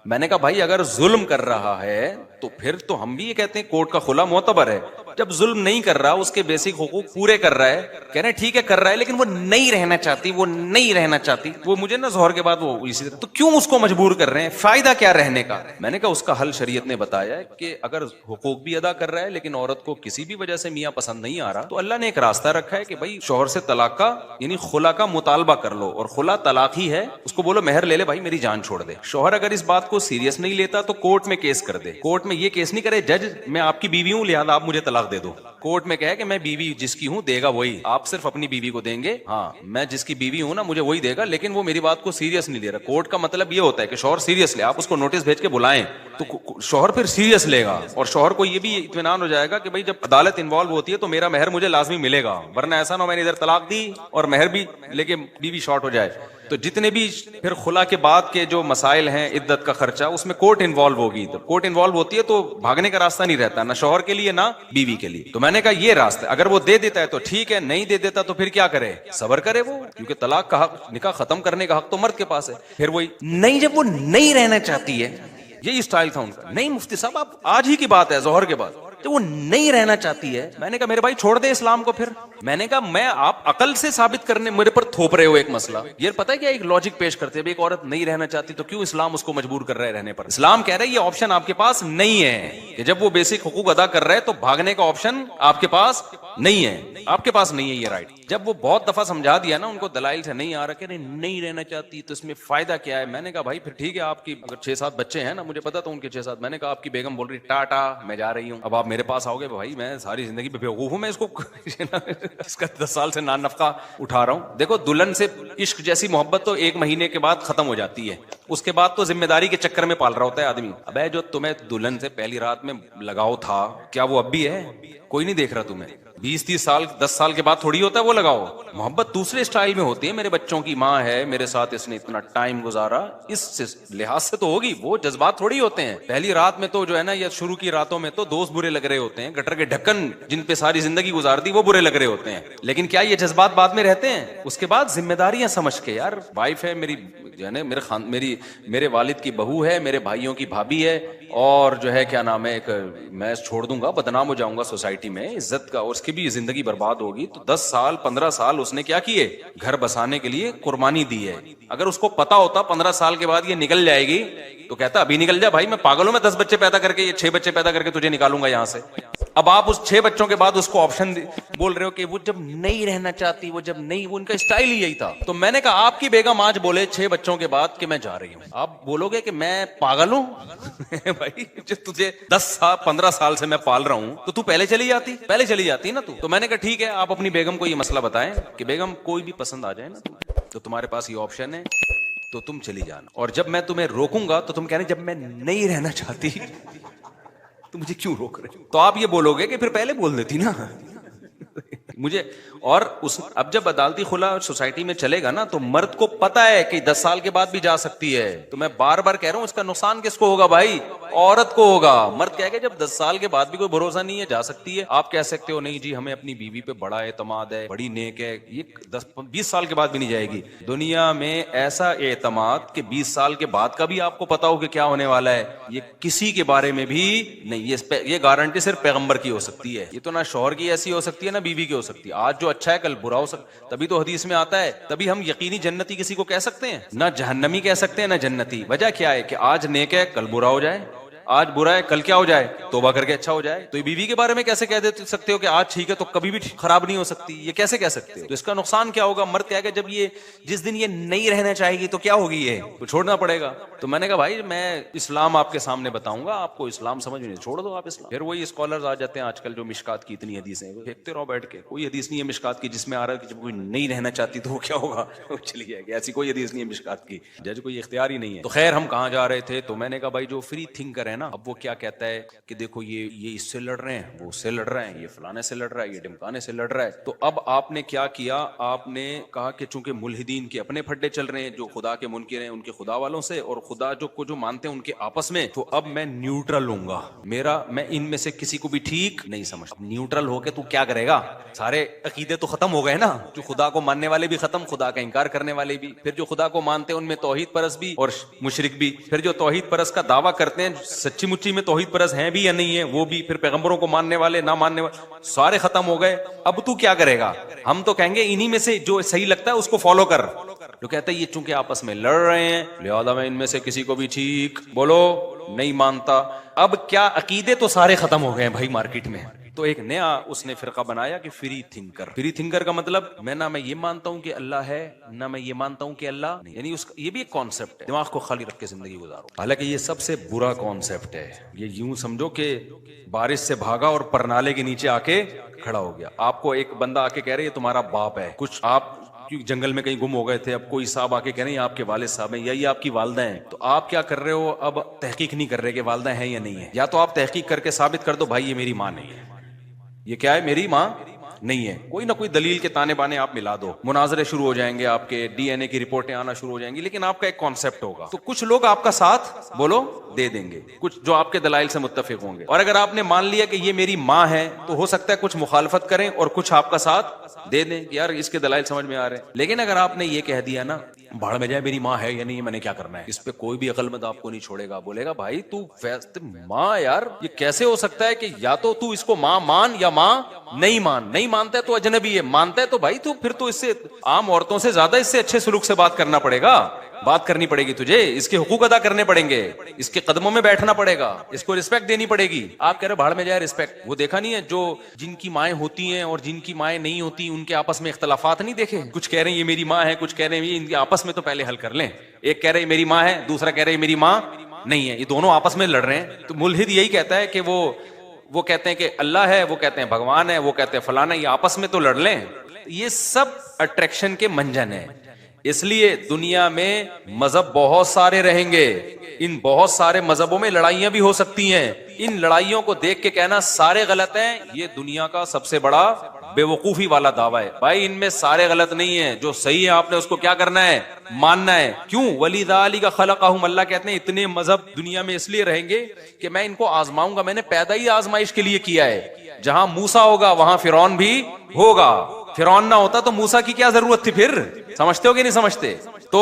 میں نے کہا بھائی اگر ظلم کر رہا ہے تو پھر تو ہم بھی یہ کہتے ہیں کورٹ کا خلا معتبر ہے. جب ظلم نہیں کر رہا, اس کے بیسک حقوق پورے کر رہا ہے, کہہ رہے ہیں ٹھیک ہے کر رہا ہے, لیکن وہ نہیں رہنا چاہتی, وہ نہیں رہنا چاہتی. وہ مجھے نا ظہر کے بعد وہ اسی طرح, تو کیوں اس کو مجبور کر رہے ہیں؟ فائدہ کیا رہنے کا؟ میں نے کہا اس کا حل شریعت نے بتایا ہے کہ اگر حقوق بھی ادا کر رہا ہے لیکن عورت کو کسی بھی وجہ سے میاں پسند نہیں آ رہا, تو اللہ نے ایک راستہ رکھا ہے کہ بھائی شوہر سے طلاق کا یعنی خلا کا مطالبہ کر لو. اور خلا طلاق ہی ہے, اس کو بولو مہر لے لے بھائی میری جان چھوڑ دے. شوہر اگر اس بات کو سیریس نہیں لیتا تو کورٹ میں کیس کر دے. کورٹ میں یہ کیس نہیں کرے جج میں آپ کی بیوی ہوں لہذا آپ مجھے طلاق طلاق دے دو. کورٹ میں کہے کہ میں بیوی جس کی ہوں دے گا وہی, آپ صرف اپنی بیوی کو دیں گے, ہاں میں جس کی بیوی ہوں نا مجھے وہی دے گا, لیکن وہ میری بات کو سیریس نہیں لے رہا. کورٹ کا مطلب یہ ہوتا ہے کہ شوہر سیریس لے, آپ اس کو نوٹس بھیج کے بلائیں تو شوہر پھر سیریس لے گا, اور شوہر کو یہ بھی اطمینان ہو جائے گا کہ بھائی جب عدالت انوالو ہوتی ہے تو میرا مہر مجھے لازمی ملے گا, ورنہ ایسا نہ ہو میں نے ادھر طلاق دی اور مہر بھی لے کے بیوی شارٹ ہو جائے. تو جتنے بھی پھر خلا کے بعد کے جو مسائل ہیں, عدت کا خرچہ, اس میں کورٹ انوالو ہوگی. تو کورٹ انوالو ہوتی ہے تو بھاگنے کا راستہ نہیں رہتا, نہ شوہر کے لیے نہ بیوی کے لیے. تو میں نے کہا یہ راستہ, اگر وہ دے دیتا ہے تو ٹھیک ہے, نہیں دے دیتا تو پھر کیا کرے, صبر کرے وہ, کیونکہ طلاق کا حق, نکاح ختم کرنے کا حق تو مرد کے پاس ہے. پھر وہی نہیں, جب وہ نہیں رہنا چاہتی ہے, یہی اسٹائل تھا ان کا. نہیں مفتی صاحب آپ آج ہی کی بات ہے, ظہر کے بعد, جب وہ نہیں رہنا چاہتی ہے, میں نے کہا میرے بھائی چھوڑ دے اسلام کو. پھر میں نے کہا میں, آپ عقل سے ثابت کرنے میرے پر تھوپ رہے ہو ایک مسئلہ. یہ پتہ ہے کیا ایک لاجک پیش کرتے ہیں, ایک عورت نہیں رہنا چاہتی تو کیوں اسلام اس کو مجبور کر رہا ہے رہنے پر. اسلام کہہ رہا ہے یہ آپشن آپ کے پاس نہیں ہے, کہ جب وہ بیسک حقوق ادا کر رہے تو بھاگنے کا آپشن آپ کے پاس نہیں ہے, آپ کے پاس نہیں ہے یہ رائٹ. جب وہ بہت دفعہ سمجھا دیا نا ان کو, دلائل سے نہیں آ رہا کہ نہیں رہنا چاہتی تو اس میں فائدہ کیا ہے. میں نے کہا بھائی پھر ٹھیک ہے, آپ کی اگر 6-7 بچے ہیں نا, مجھے پتا تو ان کے 6-7, میں نے کہا آپ کی بیگم بول رہی ٹاٹا میں جا رہی ہوں, اب آپ میرے پاس آؤ گے, بھائی میں ساری زندگی پہ بیوقوف ہوں, میں اس کو اس کا 10 سال سے نان نفقہ اٹھا رہا ہوں. دیکھو دلہن سے عشق جیسی محبت تو 1 مہینے کے بعد ختم ہو جاتی ہے, اس کے بعد تو ذمہ داری کے چکر میں پال رہا ہوتا ہے آدمی. ابے جو تمہیں دلہن سے پہلی رات میں لگاؤ تھا, کیا وہ اب بھی ہے؟ کوئی نہیں دیکھ رہا تمہیں. 20-30 سال 10 سال کے بعد تھوڑی ہوتا ہے وہ لگاؤ. محبت دوسرے سٹائل میں ہوتی ہے. میرے بچوں کی ماں ہے, میرے ساتھ اس نے اتنا ٹائم گزارا, اس لحاظ سے تو ہوگی, وہ جذبات تھوڑی ہوتے ہیں. پہلی رات میں تو جو ہے نا, یا شروع کی راتوں میں تو دوست برے لگ رہے ہوتے ہیں, گٹر کے ڈھکن جن پہ ساری زندگی گزار دی وہ برے لگ رہے ہوتے ہیں. لیکن کیا یہ جذبات بعد میں رہتے ہیں؟ اس کے بعد ذمہ داریاں سمجھ کے, یار وائف ہے میری, جو ہے نا میرے والد کی بہو ہے, میرے بھائیوں کی بھابھی ہے, اور جو ہے کیا نام ہے, ایک میں چھوڑ دوں گا, بدنام ہو جاؤں گا سوسائٹی میں, عزت کا, اور اس کی بھی زندگی برباد ہوگی. تو 10 سال 15 سال اس نے کیا کیے, گھر بسانے کے لیے قربانی دی ہے. اگر اس کو پتا ہوتا 15 سال کے بعد یہ نکل جائے گی تو کہتا ابھی نکل جا بھائی, میں پاگل ہوں, میں 10 بچے پیدا کر کے, یہ 6 بچے پیدا کر کے تجھے نکالوں گا یہاں سے. اب آپ اس 6 بچوں کے بعد اس کو آپشن بول رہے ہو کہ وہ جب نہیں رہنا چاہتی, وہ جب نہیں, وہ ان کا اسٹائل ہی یہی تھا. تو میں نے کہا آپ کی بیگم آج بولے 6 بچوں کے بعد کہ میں جا رہی ہوں, آپ بولو گے کہ میں پاگل ہوں؟ بھائی تجھے 10 سال 15 سال سے میں پال رہا ہوں, تو پہلے چلی جاتی نا تو میں نے کہا ٹھیک ہے, آپ اپنی بیگم کو یہ مسئلہ بتائیں کہ بیگم کوئی بھی پسند آ جائے نا تو تمہارے پاس یہ آپشن ہے, تو تم چلی جانا, اور جب میں تمہیں روکوں گا تو تم کہنا جب میں نہیں رہنا چاہتی تو مجھے کیوں روک رہے. تو آپ یہ بولو گے کہ پھر پہلے بول دیتی نا مجھے. اور اب جب عدالتی خلا سوسائٹی میں چلے گا نا, تو مرد کو پتا ہے کہ 10 سال کے بعد بھی جا سکتی ہے. تو میں بار بار کہہ رہا ہوں, اس کا نقصان کس کو ہوگا بھائی؟ عورت کو ہوگا. مرد کہے گا جب 10 سال کے بعد بھی کوئی بھروسہ نہیں ہے, جا سکتی ہے. آپ کہہ سکتے ہو نہیں جی ہمیں اپنی بیوی پہ بڑا اعتماد ہے, بڑی نیک ہے, یہ 10-20 سال کے بعد بھی نہیں جائے گی. دنیا میں ایسا اعتماد کہ 20 سال کے بعد کا بھی آپ کو پتا ہو کہ کیا ہونے والا ہے, یہ کسی کے بارے میں بھی نہیں. یہ گارنٹی صرف پیغمبر کی ہو سکتی ہے. یہ تو نہ شوہر کی ایسی ہو سکتی ہے نہ بیوی کی ہو سکتی ہے. آج جو اچھا ہے کل برا ہو سکتا, تبھی تو حدیث میں آتا ہے, تبھی ہم یقینی جنتی کسی کو کہہ سکتے ہیں, نہ جہنمی کہہ سکتے ہیں نہ جنتی. وجہ کیا ہے کہ آج نیک ہے کل برا ہو جائے, آج برا ہے کل کیا ہو جائے, توبہ کر کے اچھا ہو جائے. تو یہ بیوی کے بارے میں کیسے کہہ سکتے ہو کہ آج ٹھیک ہے تو کبھی بھی خراب نہیں ہو سکتی؟ یہ کیسے کہہ سکتے ہو؟ تو اس کا نقصان کیا ہوگا؟ مرد کہے گا جب یہ جس دن یہ نہیں رہنا چاہے گی تو کیا ہوگی, یہ تو چھوڑنا پڑے گا. تو میں نے کہا بھائی میں اسلام آپ کے سامنے بتاؤں گا, آپ کو اسلام سمجھ نہیں, چھوڑ دو آپ اسلام. پھر وہی اسکالرز آ جاتے ہیں آج کل جو مشکات کی اتنی حدیثیں دیکھتے رہو بیٹھ کے, کوئی حدیث نہیں ہے مشکات کی جس میں آ رہا ہے کہ جب کوئی نہیں رہنا چاہتی تو وہ کیا ہوگا, چلی جائے گی. ایسی کوئی حدیث نہیں ہے مشکات کی, جج کوئی اختیار ہی نہیں ہے. تو خیر ہم کہاں جا رہے تھے؟ تو میں نے کہا بھائی جو فری تھنکر ہے نا, اب وہ کیا کہتا ہے کہ دیکھو یہ اس سے لڑ رہے ہیں, وہ اس سے لڑ رہے ہیں, یہ فلانے سے لڑ رہا ہے, یہ ڈمکانے سے لڑ رہا ہے. تو اب آپ نے کیا کیا, آپ نے کہا کہ چونکہ ملحدین کے اپنے پھڈے چل رہے ہیں, جو خدا کے منکر ہیں ان کے خدا والوں سے, اور خدا جو مانتے ہیں ان کے آپس میں, تو اب میں نیوٹرل ہوں گا. میں ان میں سے کسی کو بھی ٹھیک نہیں سمجھتا. نیوٹرل ہو کے تو کیا کرے گا؟ سارے عقیدے تو ختم ہو گئے نا, جو خدا کو ماننے والے بھی ختم, خدا کا انکار کرنے والے بھی. پھر جو خدا کو مانتے ہیں ان میں توحید پرست بھی اور مشرک بھی. پھر جو توحید پرست کا دعویٰ کرتے ہیں, سچی مچی میں توحید پرست ہیں بھی یا نہیں ہے وہ بھی. پھر پیغمبروں کو ماننے والے نہ ماننے والے سارے ختم ہو گئے. اب تو کیا کرے گا؟ ہم تو کہیں گے انہی میں سے جو صحیح لگتا ہے اس کو فالو کر. جو کہتا ہے یہ چونکہ آپس میں لڑ رہے ہیں لہذا میں ان میں سے کسی کو بھی ٹھیک بولو نہیں مانتا. اب کیا عقیدے تو سارے ختم ہو گئے ہیں بھائی مارکیٹ میں, تو ایک نیا اس نے فرقہ بنایا کہ فری تھنکر. فری تھنکر کا مطلب نہ میں یہ مانتا ہوں کہ اللہ ہے نہ میں یہ مانتا ہوں کہ اللہ نہیں. یعنی یہ بھی ایک کانسیپٹ ہے, دماغ کو خالی رکھ کے زندگی گزارو. حالانکہ یہ سب سے برا کانسیپٹ ہے. یہ یوں سمجھو کہ بارش سے بھاگا اور پرنالے کے نیچے آ کے کھڑا ہو گیا. آپ کو ایک بندہ آ کے کہہ رہے یہ تمہارا باپ ہے, کچھ آپ جنگل میں کہیں گم ہو گئے تھے, اب کوئی صاحب آ کے کہہ رہے ہیں آپ کے والد صاحب ہیں یا یہ آپ کی والدہ ہیں, تو آپ کیا کر رہے ہو؟ اب تحقیق نہیں کر رہے کہ والدہ ہیں یا نہیں ہے, یا تو آپ تحقیق کر کے ثابت کر دو بھائی یہ میری ماں نہیں ہے, یہ کیا ہے میری ماں نہیں ہے. کوئی نہ کوئی دلیل کے تانے بانے آپ ملا دو, مناظرے شروع ہو جائیں گے, آپ کے ڈی این اے کی رپورٹیں آنا شروع ہو جائیں گی, لیکن آپ کا ایک کانسیپٹ ہوگا تو کچھ لوگ آپ کا ساتھ بولو دے دیں گے, کچھ جو آپ کے دلائل سے متفق ہوں گے. اور اگر آپ نے مان لیا کہ یہ میری ماں ہے تو ہو سکتا ہے کچھ مخالفت کریں اور کچھ آپ کا ساتھ دے دیں کہ یار اس کے دلائل سمجھ میں آ رہے ہیں. لیکن اگر آپ نے یہ کہہ دیا نا بھاڑ میں جائے میری ماں ہے یا نہیں میں نے کیا کرنا ہے, اس پہ کوئی بھی عقل مند آپ کو نہیں چھوڑے گا, بولے گا بھائی تو ماں یار یہ کیسے ہو سکتا ہے کہ یا تو اس کو ماں مان یا ماں نہیں مان. نہیں مانتا ہے تو اجنبی ہے, مانتا ہے تو بھائی تو پھر تو اس سے عام عورتوں سے زیادہ اس سے اچھے سلوک سے بات کرنا پڑے گا, بات کرنی پڑے گی تجھے, اس کے حقوق ادا کرنے پڑیں گے, اس کے قدموں میں بیٹھنا پڑے گا, اس کو رسپیکٹ دینی پڑے گی. آپ کہہ رہے بھاڑ میں جائے رسپیکٹ, وہ دیکھا نہیں ہے جو جن کی مائیں ہوتی ہیں اور جن کی مائیں نہیں ہوتی ان کے آپس میں اختلافات نہیں دیکھے؟ کچھ کہہ رہے ہیں یہ میری ماں ہے, کچھ کہہ رہے ہیں ان کے آپس میں تو پہلے حل کر لیں. ایک کہہ رہے ہیں میری ماں ہے, دوسرا کہہ رہے ہیں میری ماں نہیں ہے, یہ دونوں آپس میں لڑ رہے ہیں. تو ملحد یہی کہتا ہے کہ وہ کہتے ہیں کہ اللہ ہے, وہ کہتے ہیں بھگوان ہے, وہ کہتے ہیں فلانا, یہ آپس میں تو لڑ لیں. یہ سب اٹریکشن کے منجن ہیں. اس لیے دنیا میں مذہب بہت سارے رہیں گے, ان بہت سارے مذہبوں میں لڑائیاں بھی ہو سکتی ہیں. ان لڑائیوں کو دیکھ کے کہنا سارے غلط ہیں, یہ دنیا کا سب سے بڑا بے وقوفی والا دعویٰ ہے. بھائی ان میں سارے غلط نہیں ہیں, جو صحیح ہے آپ نے اس کو کیا کرنا ہے؟ ماننا ہے. کیوں؟ وَلِذَٰلِكَ خَلَقَهُمْ, اللہ کہتے ہیں اتنے مذہب دنیا میں اس لیے رہیں گے کہ میں ان کو آزماؤں گا. میں نے پیدا ہی آزمائش کے لیے کیا ہے. جہاں موسیٰ ہوگا وہاں فرعون بھی ہوگا. فرعون نہ ہوتا تو موسیٰ کی کیا ضرورت تھی پھر؟ سمجھتے ہو کہ نہیں سمجھتے؟ تو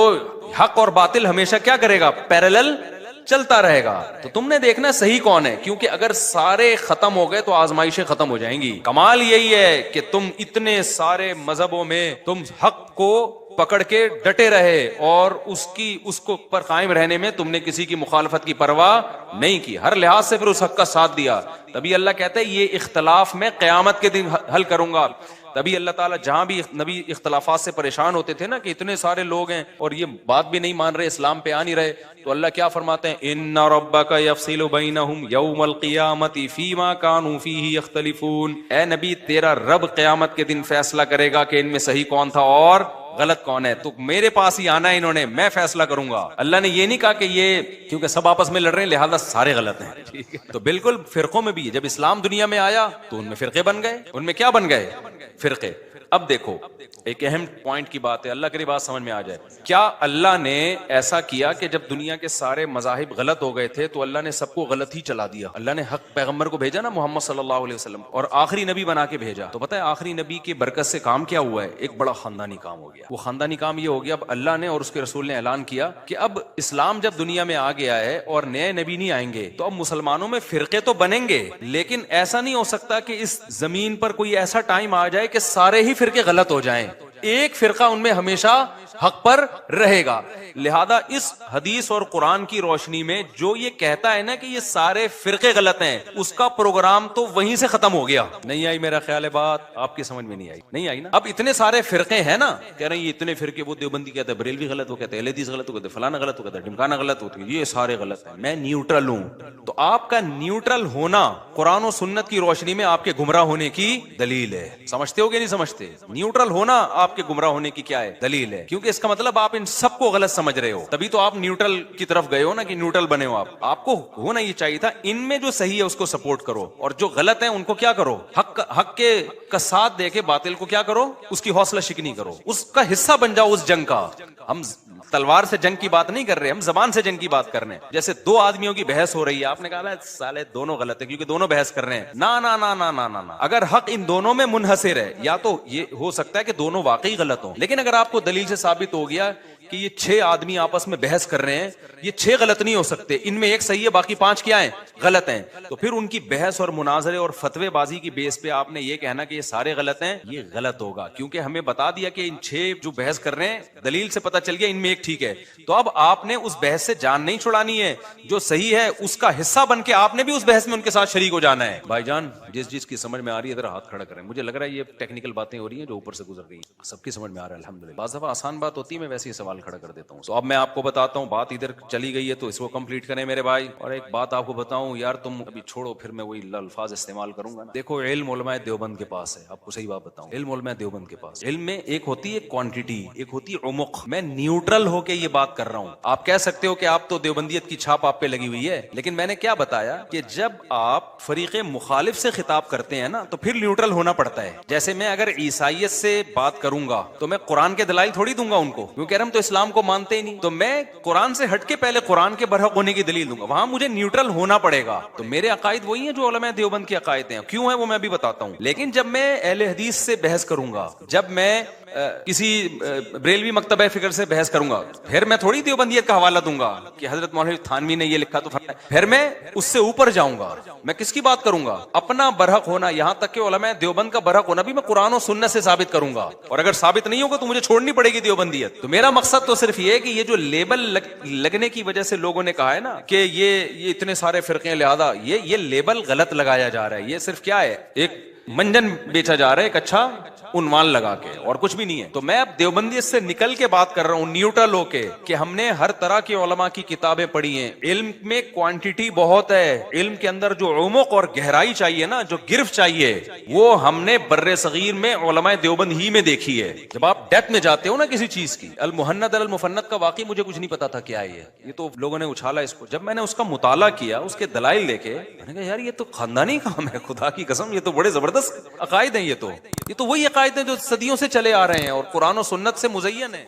حق اور باطل ہمیشہ کیا کرے گا؟ پیرالل چلتا رہے گا. تو تم نے دیکھنا صحیح کون ہے, کیونکہ اگر سارے ختم ہو گئے تو آزمائشیں ختم ہو جائیں گی. کمال یہی ہے کہ تم اتنے سارے مذہبوں میں تم حق کو پکڑ کے ڈٹے رہے اور اس کو پر قائم رہنے میں تم نے کسی کی مخالفت کی پرواہ نہیں کی, ہر لحاظ سے پھر اس حق کا ساتھ دیا. تبھی اللہ کہتا ہے یہ اختلاف میں قیامت کے دن حل کروں گا. تبھی اللہ تعالیٰ جہاں بھی نبی اختلافات سے پریشان ہوتے تھے نا کہ اتنے سارے لوگ ہیں اور یہ بات بھی نہیں مان رہے, اسلام پہ آ نہیں رہے, تو اللہ کیا فرماتے ہیں؟ ان ربک یفصل بینہم یوم القیامۃ فیما کانوا فیہ یختلفون. اے نبی تیرا رب قیامت کے دن فیصلہ کرے گا کہ ان میں صحیح کون تھا اور غلط کون ہے. تو میرے پاس ہی آنا ہے انہوں نے, میں فیصلہ کروں گا. اللہ نے یہ نہیں کہا کہ یہ کیونکہ سب آپس میں لڑ رہے ہیں لہذا سارے غلط ہیں. ٹھیک ہے, تو بالکل فرقوں میں بھی جب اسلام دنیا میں آیا تو ان میں فرقے بن گئے. ان میں کیا بن گئے؟ فرقے. اب دیکھو ایک اہم پوائنٹ کی بات ہے, اللہ کی بات سمجھ میں آ جائے. کیا اللہ نے ایسا کیا کہ جب دنیا کے سارے مذاہب غلط ہو گئے تھے تو اللہ نے سب کو غلط ہی چلا دیا؟ اللہ نے حق پیغمبر کو بھیجا نا, محمد صلی اللہ علیہ وسلم, اور آخری نبی بنا کے بھیجا. تو پتہ ہے آخری نبی کے برکت سے کام کیا ہوا ہے؟ ایک بڑا خاندانی کام ہو گیا. وہ خاندانی کام یہ ہو گیا, اب اللہ نے اور اس کے رسول نے اعلان کیا کہ اب اسلام جب دنیا میں آ گیا ہے اور نئے نبی نہیں آئیں گے تو اب مسلمانوں میں فرقے تو بنیں گے, لیکن ایسا نہیں ہو سکتا کہ اس زمین پر کوئی ایسا ٹائم آ جائے کہ سارے ہی فرقے غلط ہو جائیں. ایک فرقہ ان میں ہمیشہ حق پر رہے گا. لہذا اس حدیث اور قرآن کی روشنی میں جو یہ کہتا ہے نا کہ یہ سارے فرقے غلط ہیں, اس کا پروگرام تو وہیں سے ختم ہو گیا. نہیں آئی میرا خیال ہے بات آپ کی سمجھ میں نہیں آئی؟ نہیں آئی نا. اب اتنے سارے فرقے ہیں نا, کہہ رہے ہیں یہ اتنے فرقے, وہ دیوبندی کہتا ہے بریلوی غلط, وہ کہتے ہیں اہل حدیث غلط, وہ کہتے ہیں فلانا غلط, وہ کہتا ہے ڈھمکانا غلط, ہوتی ہے یہ سارے غلط ہیں, میں نیوٹرل ہوں. تو آپ کا نیوٹرل ہونا قرآن و سنت کی روشنی میں آپ کے گمراہ ہونے کی دلیل ہے. سمجھتے ہو کہ نہیں سمجھتے؟ نیوٹرل ہونا آپ کے گمراہ ہونے کی کیا ہے؟ دلیل ہے. کیونکہ اس کا مطلب آپ ان سب کو غلط سمجھ رہے ہو, تبھی تو آپ نیوٹرل کی طرف گئے ہو نا, کہ نیوٹرل بنے ہو. آپ کو ہونا یہ چاہیے تھا ان میں جو صحیح ہے اس کو سپورٹ کرو, اور جو غلط ہیں ان کو کیا کرو؟ حق کے کا ساتھ دے کے باطل کو کیا کرو؟ اس کی حوصلہ شکنی کرو, اس کا حصہ بن جاؤ اس جنگ کا. ہم تلوار سے جنگ کی بات نہیں کر رہے, ہم زبان سے جنگ کی بات کر رہے ہیں. جیسے دو آدمیوں کی بحث ہو رہی ہے, آپ نے کہا سالے دونوں غلط ہیں کیونکہ دونوں بحث کر رہے ہیں. نا نا نا نا نا نا, اگر حق ان دونوں میں منحصر ہے, یا تو یہ ہو سکتا ہے کہ دونوں واقعی غلط ہوں, لیکن اگر آپ کو دلیل سے ثابت ہو گیا کہ یہ 6 آدمی آپس میں بحث کر رہے ہیں, یہ 6 غلط نہیں ہو سکتے, ان میں ایک صحیح ہے باقی 5 کیا ہیں, غلط ہیں, تو پھر ان کی بحث اور مناظرے اور فتوے بازی کی بیس پہ آپ نے یہ کہنا کہ یہ سارے غلط ہیں, یہ غلط ہوگا, کیونکہ ہمیں بتا دیا کہ ان 6 جو بحث کر رہے ہیں دلیل سے پتہ چل گیا ان میں ایک ٹھیک ہے. تو اب آپ نے اس بحث سے جان نہیں چھڑانی ہے, جو صحیح ہے اس کا حصہ بن کے آپ نے بھی اس بحث میں ان کے ساتھ شریک ہو جانا ہے. بھائی جان جس چیز کی سمجھ میں آ رہی ہے ادھر ہاتھ کھڑا کریں. مجھے لگ رہا ہے یہ ٹیکنیکل باتیں ہو رہی ہیں جو اوپر سے گزر رہی ہیں, سب کی سمجھ میں آ رہا ہے الحمدللہ. بعض دفعہ آسان بات ہوتی ہے میں ویسے ہی سوال کھڑا کر دیتا ہوں. تو اب میں آپ کو بتاتا ہوں, بات ادھر چلی گئی ہے تو اس کو کمپلیٹ کریں میرے بھائی. اور ایک بات آپ کو بتاؤں یار, تم ابھی چھوڑو پھر میں وہی الفاظ استعمال کروں گا. دیکھو علم علماء دیوبند کے پاس ہے, آپ کو صحیح بات بتاؤں, علم علماء دیوبند کے پاس. علم میں ایک ہوتی ہے کوانٹٹی, ایک ہوتی ہے عمق. میں نیوٹرل ہو کے یہ بات کر رہا ہوں. آپ کہہ سکتے ہو کہ آپ تو دیوبندیت کی چھاپ آپ پہ لگی ہوئی ہے, لیکن میں نے کیا بتایا کہ جب آپ فریق مخالف سے خطاب کرتے ہیں نا تو پھر نیوٹرل ہونا پڑتا ہے. جیسے میں اگر عیسائیت سے بات کروں گا تو میں قرآن کے دلائل تھوڑی دوں گا ان کو, کیونکہ ہم تو اسلام کو مانتے ہی نہیں. تو میں قرآن سے ہٹ کے پہلے قرآن کے برحق ہونے کی دلیل دوں گا, وہاں مجھے نیوٹرل ہونا پڑے گا. تو میرے عقائد وہی ہیں جو علماء دیوبند کے عقائد ہیں. کیوں ہیں وہ میں بھی بتاتا ہوں. لیکن جب میں اہل حدیث سے بحث کروں گا, جب میں کسی بریلوی مکتبہ فکر سے بحث کروں گا, پھر میں تھوڑی دیوبندیت کا حوالہ دوں گا کہ حضرت مولوی تھانوی نے یہ لکھا تو پھر میں اس سے اوپر جاؤں گا. میں کس کی بات کروں گا؟ اپنا برحق ہونا, یہاں تک کہ علماء دیوبند کا برحق ہونا بھی میں قرآن و سنت سے ثابت کروں گا. اور اگر ثابت نہیں ہوگا تو مجھے چھوڑنی پڑے گی دیوبندیت. تو میرا مقصد تو صرف یہ ہے کہ یہ جو لیبل لگنے کی وجہ سے لوگوں نے کہا ہے نا کہ یہ اتنے سارے فرقے ہیں, لہذا یہ لیبل غلط لگایا جا رہا ہے. یہ صرف کیا ہے, ایک منجن بیچا جا رہا ہے, ایک اچھا عنوان لگا کے, اور کچھ بھی نہیں ہے. تو میں اب دیوبندیت سے نکل کے بات کر رہا ہوں, نیوٹرل ہو کے, کہ ہم نے ہر طرح کے علماء کی کتابیں پڑھی ہیں. علم میں کوانٹٹی بہت ہے, علم کے اندر جو عمق اور گہرائی چاہیے نا, جو گرفت چاہیے, وہ ہم نے بر صغیر میں علماء دیوبند ہی میں دیکھی ہے. جب آپ ڈیپتھ میں جاتے ہو نا کسی چیز کی, المحند المفند کا واقعی مجھے کچھ نہیں پتا تھا کیا ہے یہ تو لوگوں نے اچھالا اس کو. جب میں نے اس کا مطالعہ کیا, اس کے دلائل دیکھے, میں نے کہا یار یہ تو خاندانی کام ہے, خدا کی قسم یہ تو بڑے زبردست عقائد ہیں. یہ تو وہی عقائد ہیں جو صدیوں سے چلے آ رہے ہیں اور قرآن و سنت سے مزین ہیں.